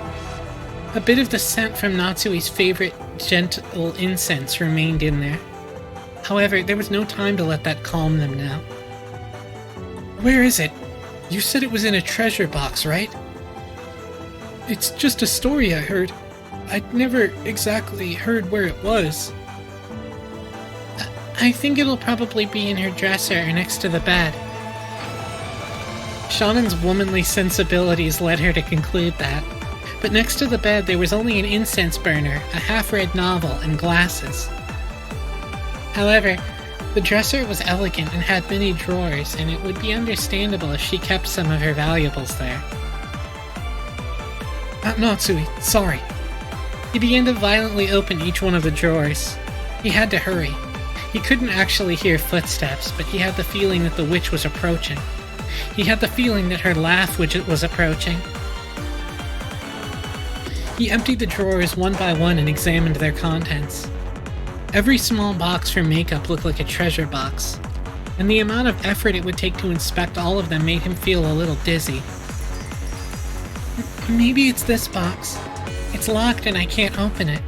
A bit of the scent from Natsui's favorite gentle incense remained in there. However, there was no time to let that calm them now. Where is it? You said it was in a treasure box, right? It's just a story I heard. I'd never exactly heard where it was. I think it'll probably be in her dresser or next to the bed. Shannon's womanly sensibilities led her to conclude that. But next to the bed there was only an incense burner, a half-read novel, and glasses. However, the dresser was elegant and had many drawers, and it would be understandable if she kept some of her valuables there. Natsui, sorry. He began to violently open each one of the drawers. He had to hurry. He couldn't actually hear footsteps, but he had the feeling that the witch was approaching. He had the feeling that her laugh was approaching. He emptied the drawers one by one and examined their contents. Every small box for makeup looked like a treasure box, and the amount of effort it would take to inspect all of them made him feel a little dizzy. Maybe it's this box. It's locked and I can't open it.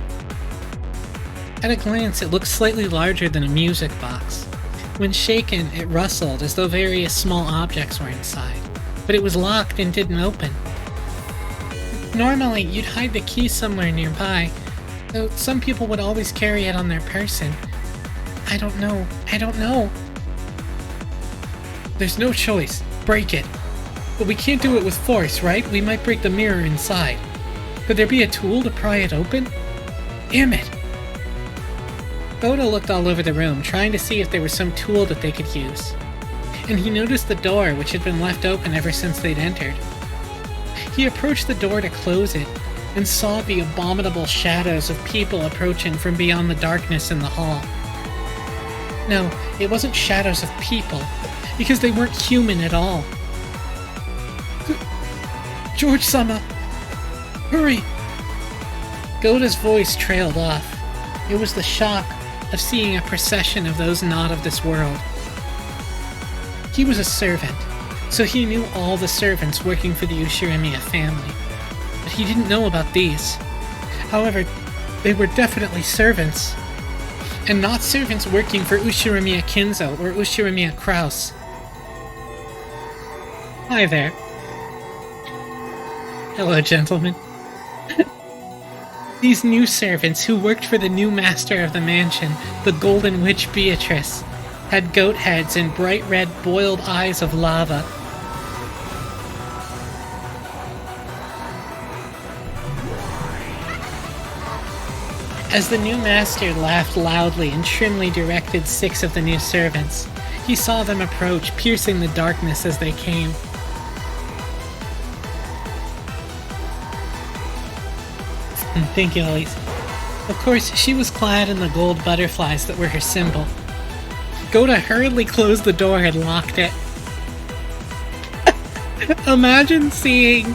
At a glance, it looked slightly larger than a music box. When shaken, it rustled as though various small objects were inside, but it was locked and didn't open. Normally, you'd hide the key somewhere nearby, though some people would always carry it on their person. I don't know. There's no choice. Break it. But we can't do it with force, right? We might break the mirror inside. Could there be a tool to pry it open? Damn it! Oda looked all over the room, trying to see if there was some tool that they could use. And he noticed the door, which had been left open ever since they'd entered. He approached the door to close it, and saw the abominable shadows of people approaching from beyond the darkness in the hall. No, it wasn't shadows of people, because they weren't human at all. George-sama! Hurry! Goda's voice trailed off. It was the shock of seeing a procession of those not of this world. He was a servant, so he knew all the servants working for the Ushirimiya family. But he didn't know about these. However, they were definitely servants. And not servants working for Ushirimiya Kinzo or Ushirimiya Kraus. Hi there. Hello, gentlemen. These new servants who worked for the new master of the mansion, the Golden Witch Beatrice, had goat heads and bright red boiled eyes of lava. As the new master laughed loudly and trimly directed 6 of the new servants, he saw them approach, piercing the darkness as they came. Thank you, Elise. Of course, she was clad in the gold butterflies that were her symbol. Goda hurriedly closed the door and locked it. Imagine seeing...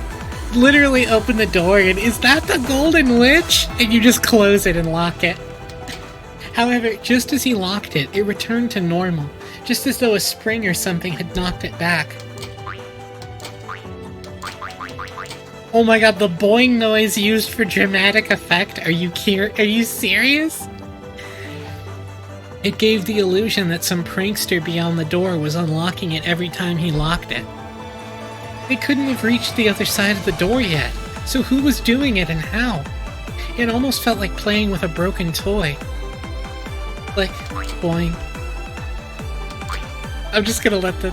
literally open the door and, is that the Golden Witch? And you just close it and lock it. However, just as he locked it, it returned to normal, just as though a spring or something had knocked it back. Oh my god, the boing noise used for dramatic effect? Are you serious? It gave the illusion that some prankster beyond the door was unlocking it every time he locked it. They couldn't have reached the other side of the door yet, so who was doing it and how? It almost felt like playing with a broken toy. Like, boing. I'm just gonna let the...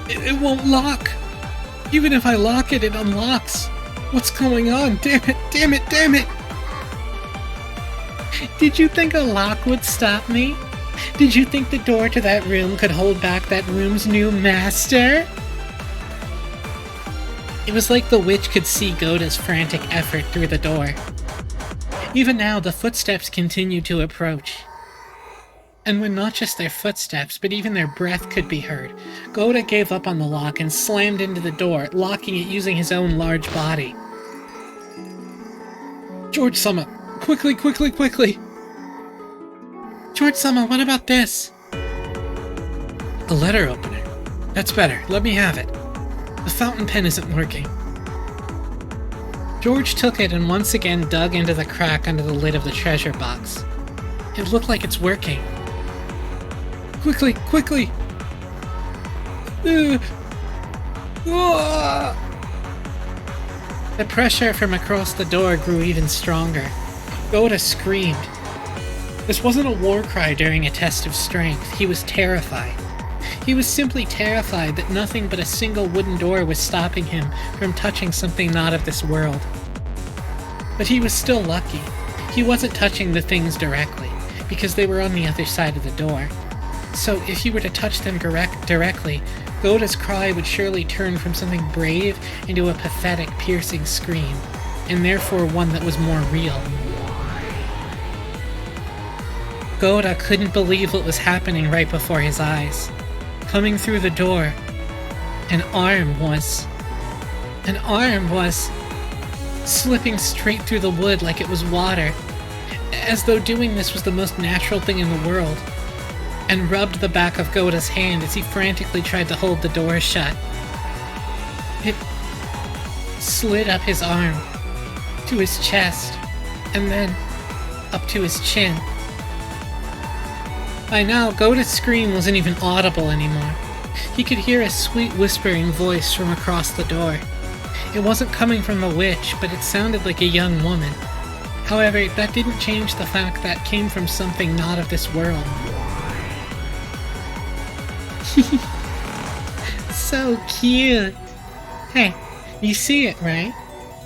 It won't lock. Even if I lock it, it unlocks. What's going on? Damn it, damn it, damn it! Did you think a lock would stop me? Did you think the door to that room could hold back that room's new master? It was like the witch could see Goda's frantic effort through the door. Even now, the footsteps continued to approach. And when not just their footsteps, but even their breath could be heard, Goda gave up on the lock and slammed into the door, locking it using his own large body. George-sama, quickly, quickly, quickly! George-sama, what about this? A letter opener. That's better. Let me have it. The fountain pen isn't working. George took it and once again dug into the crack under the lid of the treasure box. It looked like it's working. Quickly, quickly! The pressure from across the door grew even stronger. Goda screamed. This wasn't a war cry during a test of strength. He was terrified. He was simply terrified that nothing but a single wooden door was stopping him from touching something not of this world. But he was still lucky. He wasn't touching the things directly, because they were on the other side of the door. So if he were to touch them directly, Goda's cry would surely turn from something brave into a pathetic, piercing scream, and therefore one that was more real. Goda couldn't believe what was happening right before his eyes. Coming through the door, an arm was slipping straight through the wood like it was water, as though doing this was the most natural thing in the world, and rubbed the back of Goda's hand as he frantically tried to hold the door shut. It slid up his arm, to his chest, and then up to his chin. By now, Goda's scream wasn't even audible anymore. He could hear a sweet whispering voice from across the door. It wasn't coming from the witch, but it sounded like a young woman. However, that didn't change the fact that it came from something not of this world. So cute! Hey, you see it, right?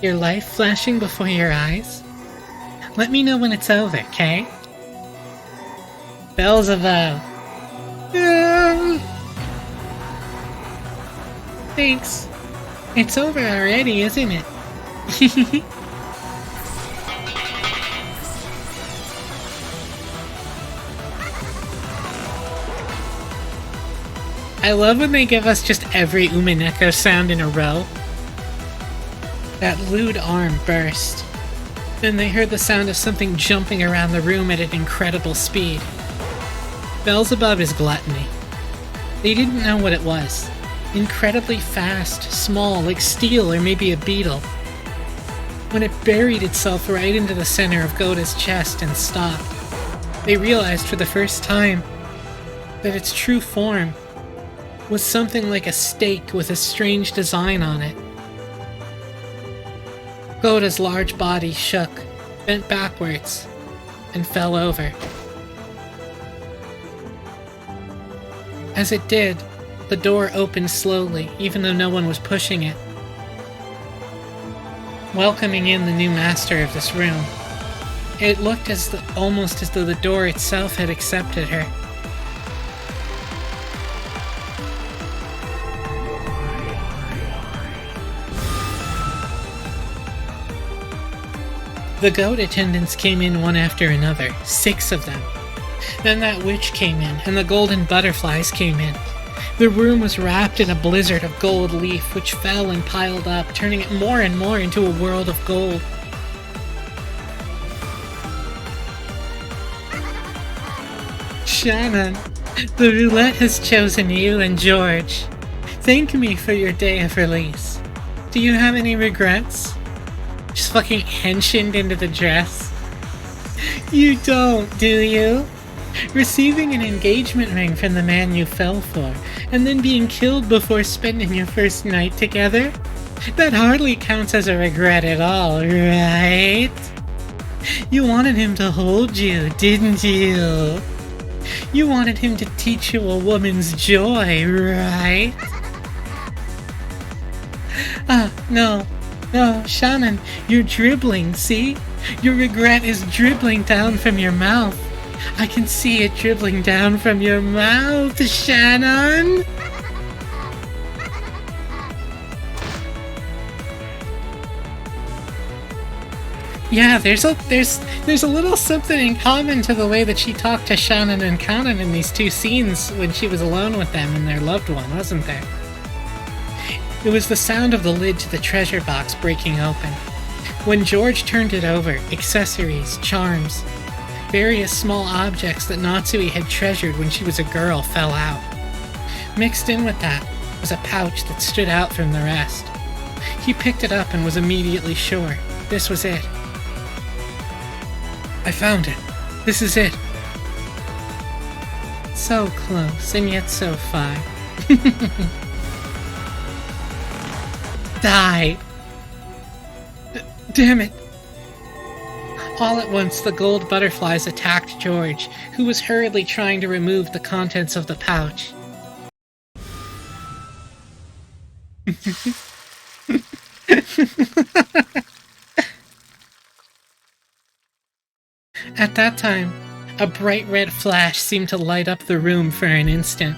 Your life flashing before your eyes? Let me know when it's over, okay? Beelzebub! Thanks. It's over already, isn't it? I love when they give us just every Umineko sound in a row. That lewd arm burst. Then they heard the sound of something jumping around the room at an incredible speed. Beelzebub is gluttony. They didn't know what it was. Incredibly fast, small, like steel or maybe a beetle. When it buried itself right into the center of Goda's chest and stopped, they realized for the first time that its true form was something like a stake with a strange design on it. Goda's large body shook, bent backwards, and fell over. As it did, the door opened slowly, even though no one was pushing it, welcoming in the new master of this room. It looked almost as though the door itself had accepted her. The goat attendants came in one after another, 6 of them. Then that witch came in, and the golden butterflies came in. The room was wrapped in a blizzard of gold leaf, which fell and piled up, turning it more and more into a world of gold. Shannon, the roulette has chosen you and George. Thank me for your day of release. Do you have any regrets? Just fucking henshined into the dress. You don't, do you? Receiving an engagement ring from the man you fell for, and then being killed before spending your first night together? That hardly counts as a regret at all, right? You wanted him to hold you, didn't you? You wanted him to teach you a woman's joy, right? No, Shannon, you're dribbling, see? Your regret is dribbling down from your mouth. I can see it dribbling down from your mouth, Shannon! Yeah, there's a little something in common to the way that she talked to Shannon and Kanan in these 2 scenes when she was alone with them and their loved one, wasn't there? It was the sound of the lid to the treasure box breaking open. When George turned it over, accessories, charms, various small objects that Natsui had treasured when she was a girl fell out. Mixed in with that was a pouch that stood out from the rest. He picked it up and was immediately sure. This was it. I found it. This is it. So close, and yet so far. Die! Damn it! All at once, the gold butterflies attacked George, who was hurriedly trying to remove the contents of the pouch. At that time, a bright red flash seemed to light up the room for an instant.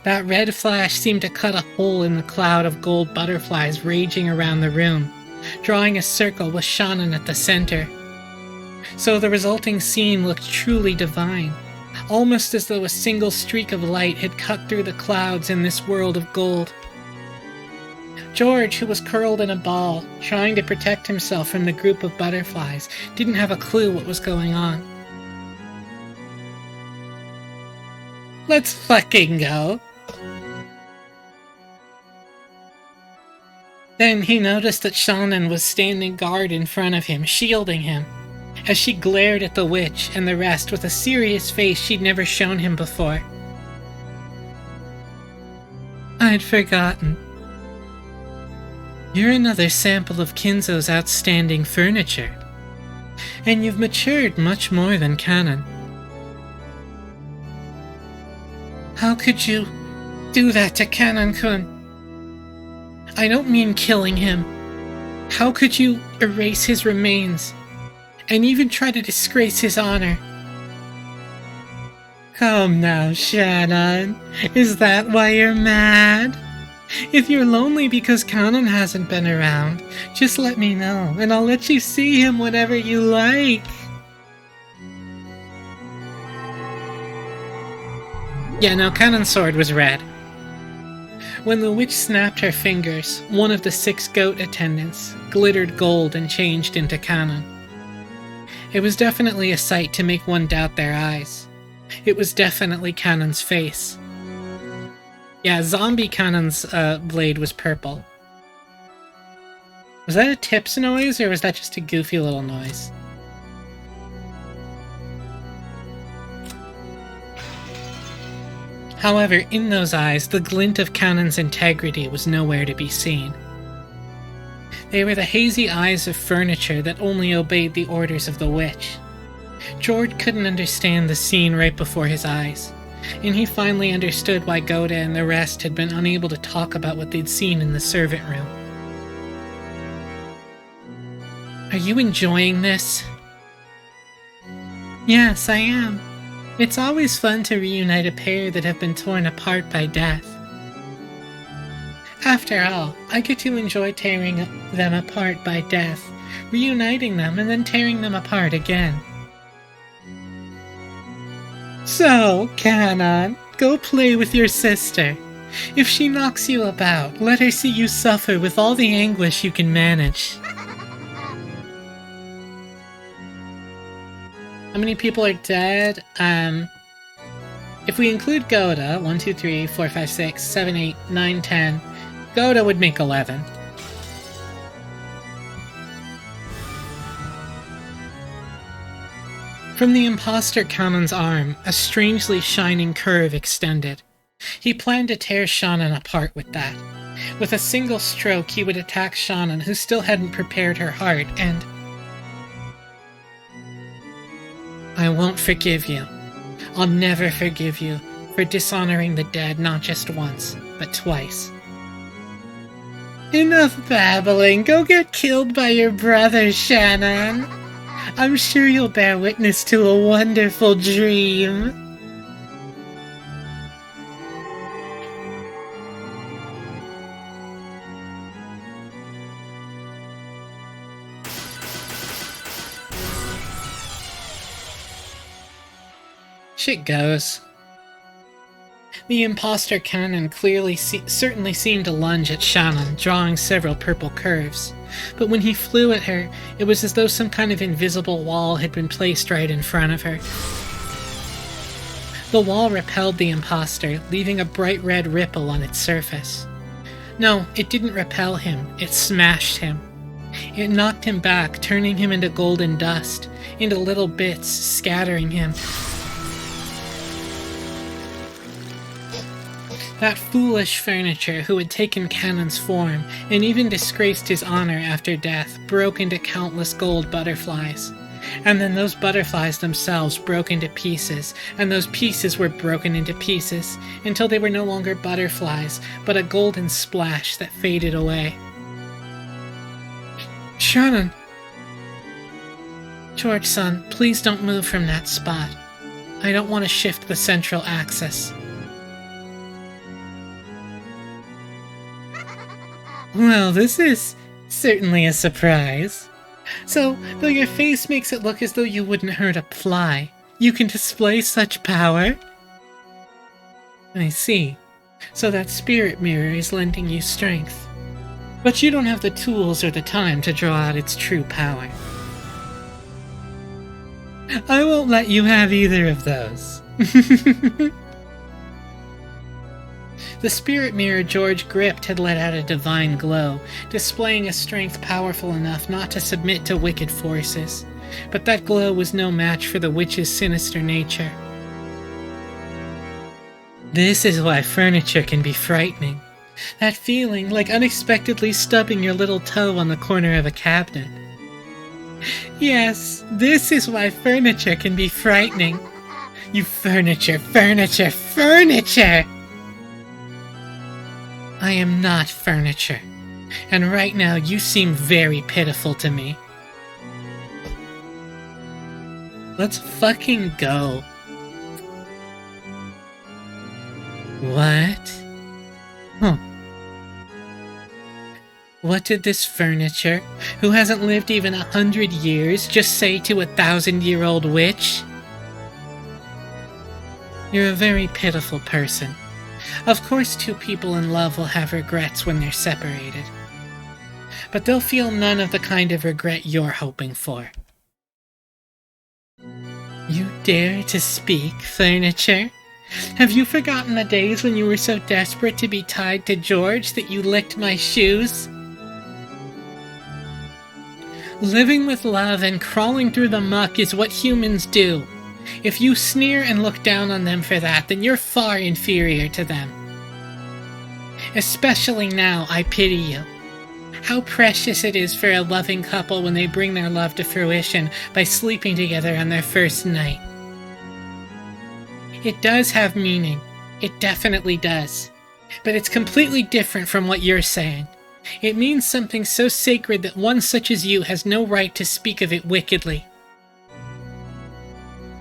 That red flash seemed to cut a hole in the cloud of gold butterflies raging around the room, drawing a circle with Shannon at the center. So the resulting scene looked truly divine, almost as though a single streak of light had cut through the clouds in this world of gold. George, who was curled in a ball, trying to protect himself from the group of butterflies, didn't have a clue what was going on. Let's fucking go. Then he noticed that Shannon was standing guard in front of him, shielding him, as she glared at the witch and the rest with a serious face she'd never shown him before. I'd forgotten. You're another sample of Kinzo's outstanding furniture, and you've matured much more than Kanan. How could you do that to Kanan-kun? I don't mean killing him. How could you erase his remains, and even try to disgrace his honor? Come now, Shannon. Is that why you're mad? If you're lonely because Kanan hasn't been around, just let me know, and I'll let you see him whenever you like. Yeah, no, Kanan's sword was red. When the witch snapped her fingers, one of the 6 goat attendants glittered gold and changed into Kanan. It was definitely a sight to make one doubt their eyes. It was definitely Kanan's face. Yeah, zombie Kanan's blade was purple. Was that a tips noise, or was that just a goofy little noise? However, in those eyes, the glint of Cannon's integrity was nowhere to be seen. They were the hazy eyes of furniture that only obeyed the orders of the witch. George couldn't understand the scene right before his eyes, and he finally understood why Goda and the rest had been unable to talk about what they'd seen in the servant room. Are you enjoying this? Yes, I am. It's always fun to reunite a pair that have been torn apart by death. After all, I get to enjoy tearing them apart by death, reuniting them, and then tearing them apart again. So, Cannon, go play with your sister. If she knocks you about, let her see you suffer with all the anguish you can manage. How many people are dead? If we include Goda, 1, 2, 3, 4, 5, 6, 7, 8, 9, 10, Goda would make 11. From the imposter Cannon's arm, a strangely shining curve extended. He planned to tear Shannon apart with that. With a single stroke, he would attack Shannon, who still hadn't prepared her heart, and... I won't forgive you. I'll never forgive you for dishonoring the dead not just once, but twice. Enough babbling. Go get killed by your brother, Shannon. I'm sure you'll bear witness to a wonderful dream. Shit goes. The imposter Cannon certainly seemed to lunge at Shannon, drawing several purple curves. But when he flew at her, it was as though some kind of invisible wall had been placed right in front of her. The wall repelled the imposter, leaving a bright red ripple on its surface. No, it didn't repel him, it smashed him. It knocked him back, turning him into golden dust, into little bits, scattering him. That foolish furniture who had taken Cannon's form and even disgraced his honor after death broke into countless gold butterflies. And then those butterflies themselves broke into pieces, and those pieces were broken into pieces, until they were no longer butterflies, but a golden splash that faded away. Shannon! George, son, please don't move from that spot. I don't want to shift the central axis. Well, this is certainly a surprise. So, though your face makes it look as though you wouldn't hurt a fly, you can display such power? I see. So that spirit mirror is lending you strength. But you don't have the tools or the time to draw out its true power. I won't let you have either of those. The spirit mirror George gripped had let out a divine glow, displaying a strength powerful enough not to submit to wicked forces. But that glow was no match for the witch's sinister nature. This is why furniture can be frightening. That feeling like unexpectedly stubbing your little toe on the corner of a cabinet. Yes, this is why furniture can be frightening. You furniture! I am not furniture, and right now you seem very pitiful to me. Let's fucking go. What? Huh. What did this furniture, who hasn't lived even 100 years, just say to a 1,000-year-old witch? You're a very pitiful person. Of course, two people in love will have regrets when they're separated. But they'll feel none of the kind of regret you're hoping for. You dare to speak, furniture? Have you forgotten the days when you were so desperate to be tied to George that you licked my shoes? Living with love and crawling through the muck is what humans do. If you sneer and look down on them for that, then you're far inferior to them. Especially now, I pity you. How precious it is for a loving couple when they bring their love to fruition by sleeping together on their first night. It does have meaning. It definitely does. But it's completely different from what you're saying. It means something so sacred that one such as you has no right to speak of it wickedly.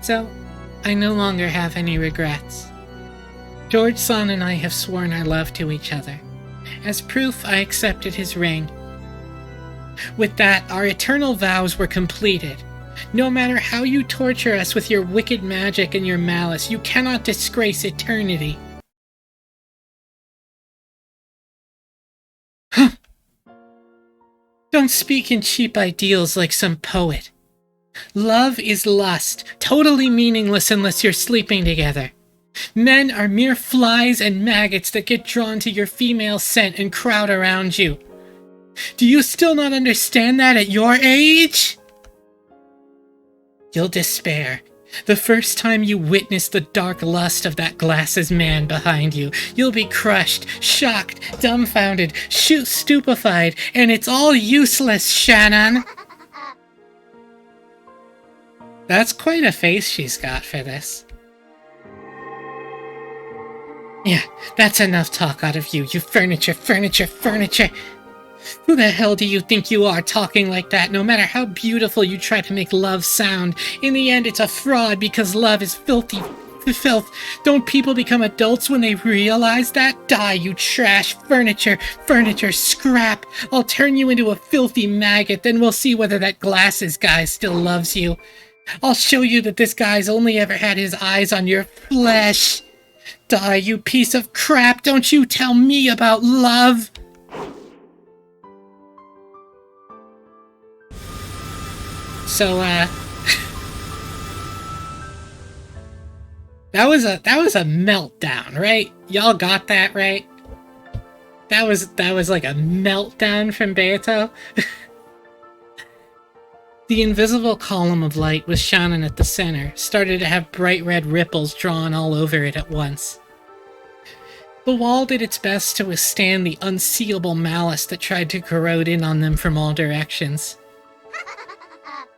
So, I no longer have any regrets. George-san and I have sworn our love to each other. As proof, I accepted his ring. With that, our eternal vows were completed. No matter how you torture us with your wicked magic and your malice, you cannot disgrace eternity. Huh. Don't speak in cheap ideals like some poet. Love is lust, totally meaningless unless you're sleeping together. Men are mere flies and maggots that get drawn to your female scent and crowd around you. Do you still not understand that at your age? You'll despair. The first time you witness the dark lust of that glasses man behind you, you'll be crushed, shocked, dumbfounded, stupefied, and it's all useless, Shannon. That's quite a face she's got for this. Yeah, that's enough talk out of you, you furniture. Who the hell do you think you are talking like that? No matter how beautiful you try to make love sound, in the end it's a fraud because love is filthy filth. Don't people become adults when they realize that? Die, you trash, furniture, scrap. I'll turn you into a filthy maggot, then we'll see whether that glasses guy still loves you. I'll show you that this guy's only ever had his eyes on your flesh. Die, you piece of crap! Don't you tell me about love! So, that was a meltdown, right? Y'all got that, right? That was like a meltdown from Beato. The invisible column of light with Shannon at the center started to have bright red ripples drawn all over it at once. The wall did its best to withstand the unseeable malice that tried to corrode in on them from all directions.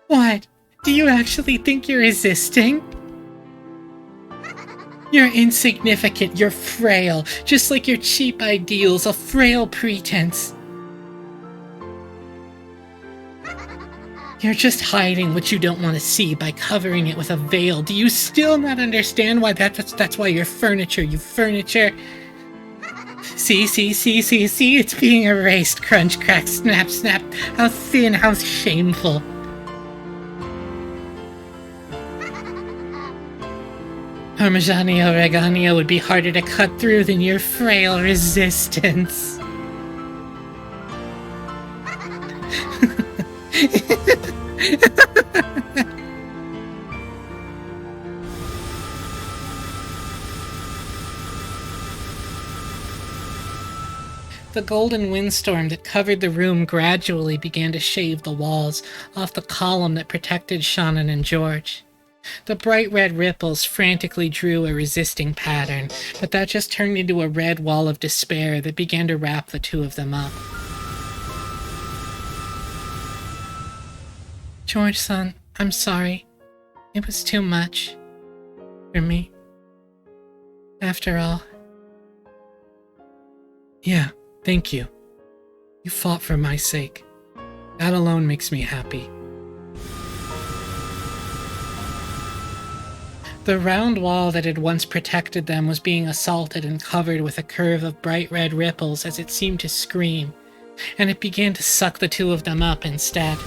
What? Do you actually think you're resisting? You're insignificant, you're frail, just like your cheap ideals, a frail pretense. You're just hiding what you don't want to see by covering it with a veil. Do you still not understand why that's why you're furniture, you furniture? See, it's being erased, crunch, crack, snap, snap. How thin, how shameful. Parmigiano Reggiano would be harder to cut through than your frail resistance. The golden windstorm that covered the room gradually began to shave the walls off the column that protected Shannon and George. The bright red ripples frantically drew a resisting pattern, but that just turned into a red wall of despair that began to wrap the two of them up. George-san, I'm sorry. It was too much. For me. After all. Yeah, thank you. You fought for my sake. That alone makes me happy. The round wall that had once protected them was being assaulted and covered with a curve of bright red ripples as it seemed to scream, and it began to suck the two of them up instead.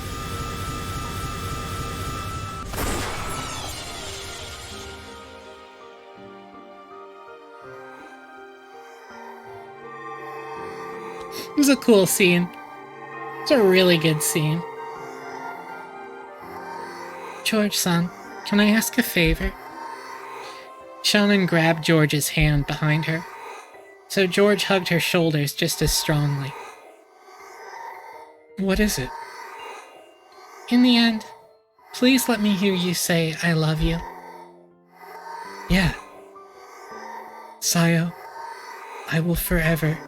It was a cool scene. It's a really good scene. George-san, can I ask a favor? Shannon grabbed George's hand behind her, so George hugged her shoulders just as strongly. What is it? In the end, please let me hear you say I love you. Yeah. Sayo, I will forever